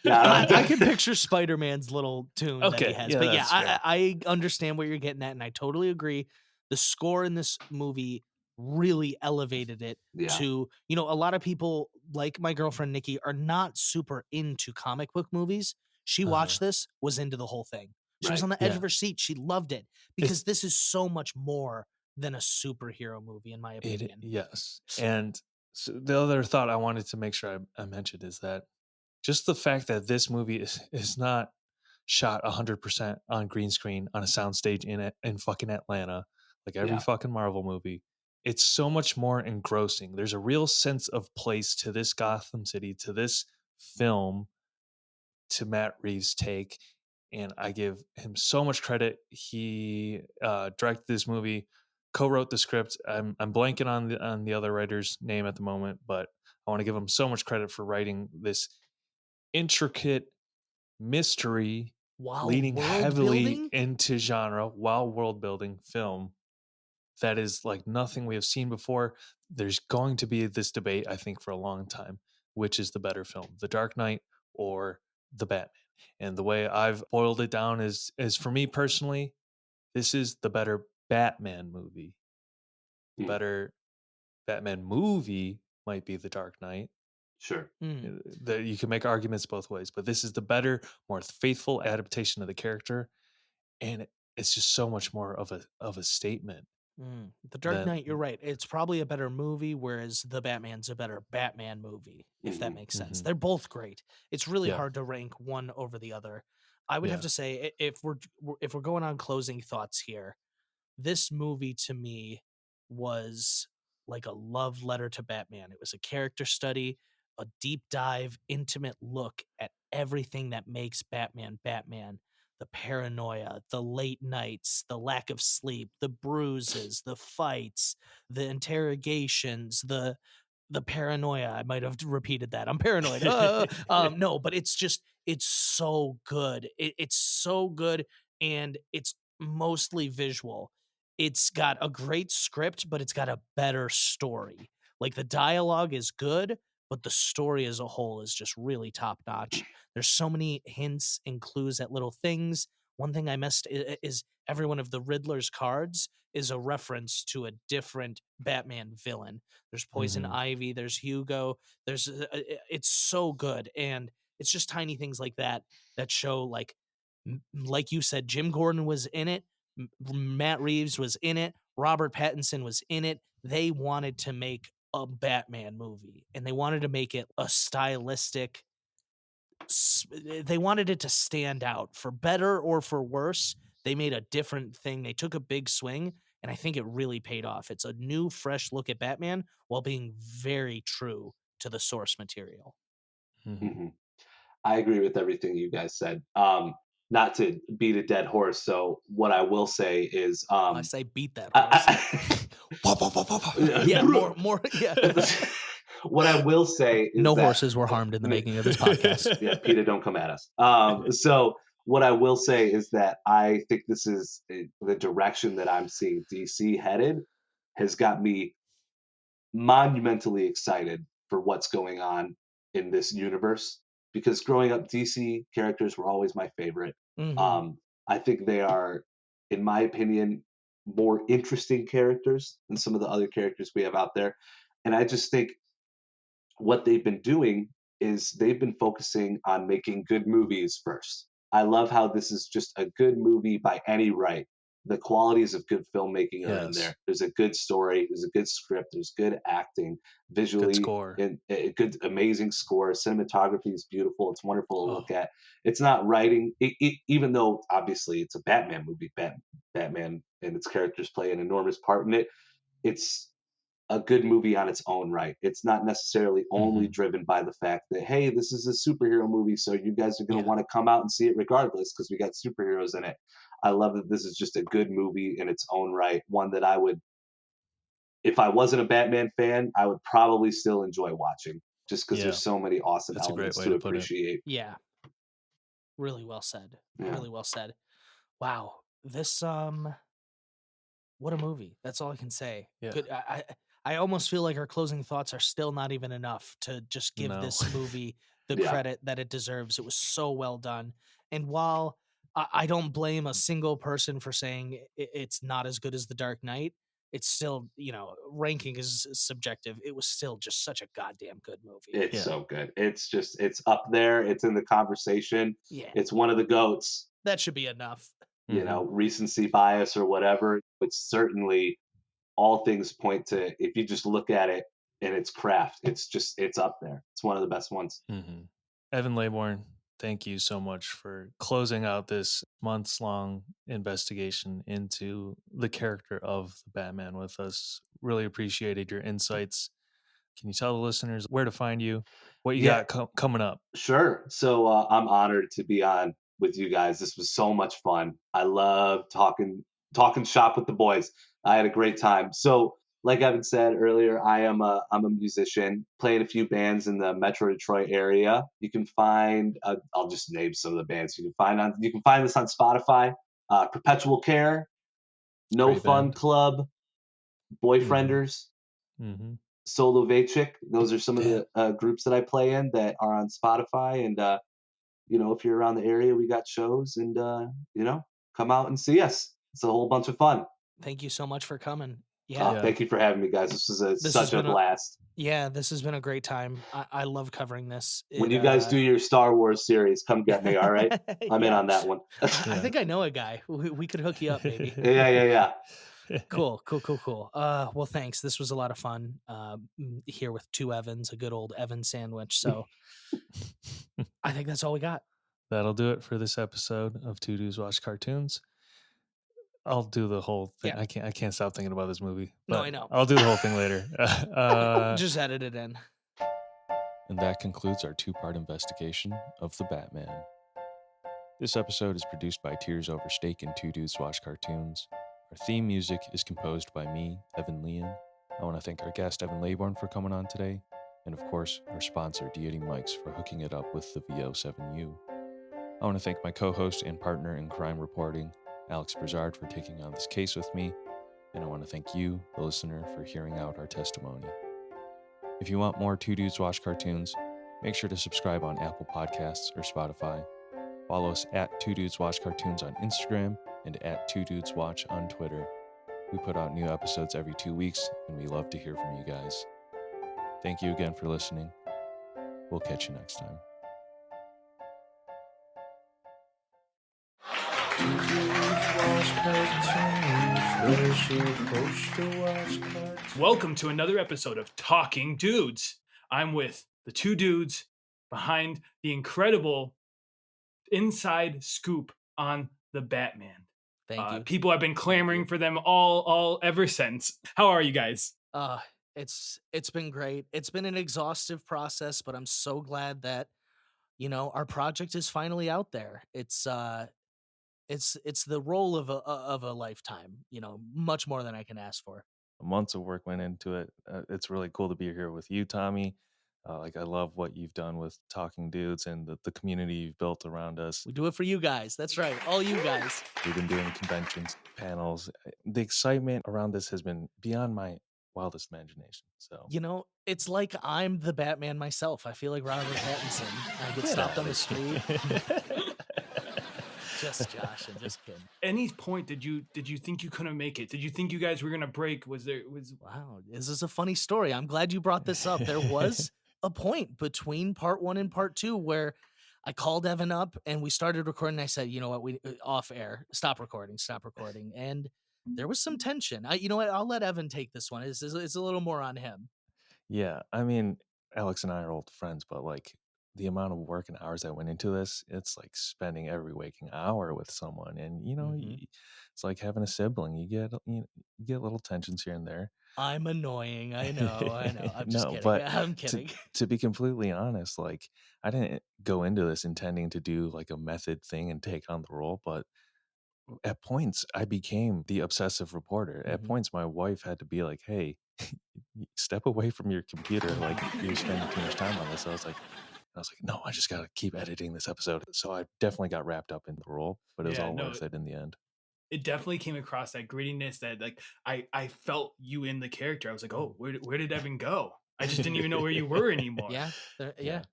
I can picture Spider-Man's little tune that he has. Yeah, but yeah, that's fair. I understand what you're getting at, and I totally agree. The score in this movie really elevated it to, a lot of people, like my girlfriend Nikki, are not super into comic book movies. She watched this, was into the whole thing. She was on the edge of her seat. She loved it because this is so much more than a superhero movie, in my opinion. Yes. And so the other thought I wanted to make sure I mentioned is that just the fact that this movie is not shot 100% on green screen on a soundstage in fucking Atlanta, like every fucking Marvel movie. It's so much more engrossing. There's a real sense of place to this Gotham City, to this film, to Matt Reeves' take, and I give him so much credit. He directed this movie, co-wrote the script. I'm blanking on the other writer's name at the moment, but I want to give him so much credit for writing this intricate mystery, leaning heavily into genre while world building film that is like nothing we have seen before. There's going to be this debate, I think, for a long time, which is the better film, The Dark Knight or The Batman. And the way I've boiled it down is for me personally, this is the better Batman movie. The better Batman movie might be The Dark Knight. Sure. You can make arguments both ways, but this is the better, more faithful adaptation of the character, and it's just so much more of a statement. The Dark Knight, you're right. It's probably a better movie, whereas The Batman's a better Batman movie, if that makes sense. They're both great. It's really hard to rank one over the other. I would have to say, if we're going on closing thoughts here, this movie to me was like a love letter to Batman. It was a character study, a deep dive, intimate look at everything that makes Batman Batman. The paranoia, the late nights, the lack of sleep, the bruises, the fights, the interrogations, the paranoia. I might have repeated that. I'm paranoid. No, but it's so good. It's so good, and it's mostly visual. It's got a great script, but it's got a better story. Like the dialogue is good, but the story as a whole is just really top notch. There's so many hints and clues at little things. One thing I missed is every one of the Riddler's cards is a reference to a different Batman villain. There's Poison Ivy, there's Hugo, it's so good. And it's just tiny things like that show, like you said, Jim Gordon was in it, Matt Reeves was in it, Robert Pattinson was in it. They wanted to make a Batman movie, and they wanted to make it a stylistic, they wanted it to stand out, for better or for worse. They made a different thing. They took a big swing, and I think it really paid off. It's a new, fresh look at Batman while being very true to the source material. I agree with everything you guys said. Not to beat a dead horse, so what I will say is, I say beat that horse. Yeah, more. Yeah. What I will say is no horses were harmed in the making of this podcast. Yeah, PETA, don't come at us. So what I will say is that I think this is the direction that I'm seeing DC headed has got me monumentally excited for what's going on in this universe, because growing up, DC characters were always my favorite. I think they are, in my opinion, more interesting characters than some of the other characters we have out there. And I just think what they've been doing is they've been focusing on making good movies first. I love how this is just a good movie by any right. The qualities of good filmmaking are in there. There's a good story, there's a good script, there's good acting, visually, good score, and a good, amazing score. Cinematography is beautiful. It's wonderful to look at. It's not writing, even though obviously it's a Batman movie. Batman and its characters play an enormous part in it. It's a good movie on its own right. It's not necessarily only driven by the fact that, hey, this is a superhero movie, so you guys are going to want to come out and see it regardless because we got superheroes in it. I love that this is just a good movie in its own right. One that I would, if I wasn't a Batman fan, I would probably still enjoy watching just because Yeah. there's so many awesome That's a great elements way to to put it. appreciate. Yeah. Really well said. Yeah. Really well said. Wow. This what a movie. That's all I can say. Yeah. Good. I almost feel like our closing thoughts are still not even enough to just give No. this movie the Yeah. credit that it deserves. It was so well done. And while I don't blame a single person for saying it's not as good as The Dark Knight, it's still, ranking is subjective. It was still just such a goddamn good movie. It's Yeah. so good. It's up there. It's in the conversation. Yeah. It's one of the GOATs. That should be enough. Recency bias or whatever. It's certainly, all things point to, if you just look at it and its craft, it's up there. It's one of the best ones. Mm-hmm. Evan Laybourn, thank you so much for closing out this months-long investigation into the character of the Batman with us. Really appreciated your insights. Can you tell the listeners where to find you, what you got coming up? Sure. So I'm honored to be on with you guys. This was so much fun. I love talking shop with the boys. I had a great time. So, like Evan said earlier, I'm a musician, playing a few bands in the Metro Detroit area. You can find I'll just name some of the bands you can find this on Spotify. Perpetual Care, No Great Fun band. Club, Boyfrienders, Mm-hmm. Solo Vachik. Those are some of the groups that I play in that are on Spotify. And if you're around the area, we got shows, and come out and see us. It's a whole bunch of fun. Thank you so much for coming. Yeah. Thank you for having me, guys. This was such a blast. This has been a great time. I love covering this. When you guys do your Star Wars series, come get me, all right? I'm in on that one. I think I know a guy. We could hook you up, maybe. Yeah. Cool. Well, thanks. This was a lot of fun. Here with two Evans, a good old Evan sandwich. So I think that's all we got. That'll do it for this episode of Two Dudes Watch Cartoons. I'll do the whole thing. Yeah. I can't stop thinking about this movie. No, I know. I'll do the whole thing later. Just edit it in. And that concludes our two-part investigation of the Batman. This episode is produced by Tears Over Steak and Two Dudes Watch Cartoons. Our theme music is composed by me, Evan Leon. I want to thank our guest, Evan Laybourn, for coming on today. And of course, our sponsor, Deity Mics, for hooking it up with the VO7U. I want to thank my co-host and partner in crime reporting, Alex Brizard, for taking on this case with me. And I want to thank you, the listener, for hearing out our testimony. If you want more Two Dudes Watch Cartoons, make sure to subscribe on Apple Podcasts or Spotify. Follow us at Two Dudes Watch Cartoons on Instagram and at Two Dudes Watch on Twitter. We put out new episodes every 2 weeks, and we love to hear from you guys. Thank you again for listening. We'll catch you next time. Welcome to another episode of Talking Dudes. I'm with the two dudes behind the incredible inside scoop on the Batman. Thank you. People have been clamoring for them all ever since. How are you guys? It's been great. It's been an exhaustive process, but I'm so glad that our project is finally out there. It's the role of a lifetime. Much more than I can ask for. Months of work went into it. It's really cool to be here with you, Tommy. I love what you've done with Talking Dudes and the community you've built around us. We do it for you guys. That's right. All you guys. We've been doing conventions, panels. The excitement around this has been beyond my wildest imagination. So, it's like I'm the Batman myself. I feel like Robert Pattinson. I get stopped on the street. Just Josh, I'm just kidding. Any point did you think you couldn't make it? Did you think you guys were gonna break? Wow, this is a funny story. I'm glad you brought this up. There was a point between part 1 and part 2 where I called Evan up and we started recording. I said, you know what, we off air, stop recording. And there was some tension. You know what, I'll let Evan take this one. It's a little more on him. Yeah, I mean, Alex and I are old friends, but the amount of work and hours that went into this, it's like spending every waking hour with someone. And, it's like having a sibling. You get little tensions here and there. I'm annoying. I know. I'm just kidding. But I'm kidding. To be completely honest, I didn't go into this intending to do a method thing and take on the role. But at points, I became the obsessive reporter. At points, my wife had to be like, hey, step away from your computer. Like, you're spending too much time on this. I was like, no, I just got to keep editing this episode. So I definitely got wrapped up in the role, but it was all worth it in the end. It definitely came across that grittiness that like I felt you in the character. I was like, oh, where did Evan go? I just didn't even know where you were anymore.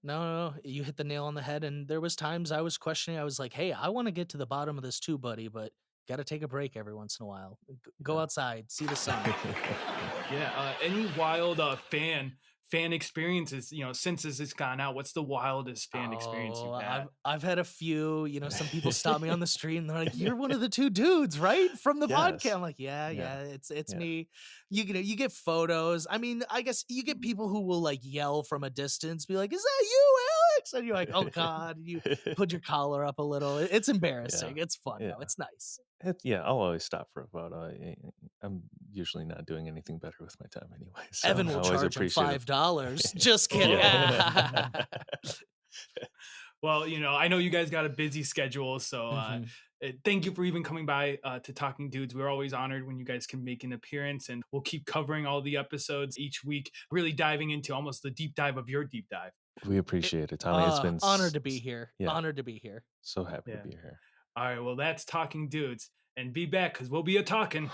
No, you hit the nail on the head. And there was times I was questioning. I was like, hey, I want to get to the bottom of this too, buddy, but got to take a break every once in a while. Go outside, see the sun. Any wild fan experiences, since this has gone out, what's the wildest fan experience you've had? I've had a few. Some people stop me on the street and they're like, you're one of the two dudes, right, from the podcast. I'm like, yeah, it's me. You get photos. I mean, I guess you get people who will like yell from a distance, be like, is that you, Alex? And you're like, oh God. You put your collar up a little. It's embarrassing. It's fun though. It's nice. I'll always stop for a photo. I'm usually not doing anything better with my time anyway. So Evan will charge him $5. Just kidding. Well, I know you guys got a busy schedule, so thank you for even coming by to Talking Dudes. We're always honored when you guys can make an appearance, and we'll keep covering all the episodes each week, really diving into almost the deep dive of your deep dive. We appreciate it, Tommy. It's been honored to be here. Honored to be here. So happy to be here. All right, well, that's Talking Dudes, and be back because we'll be a talking.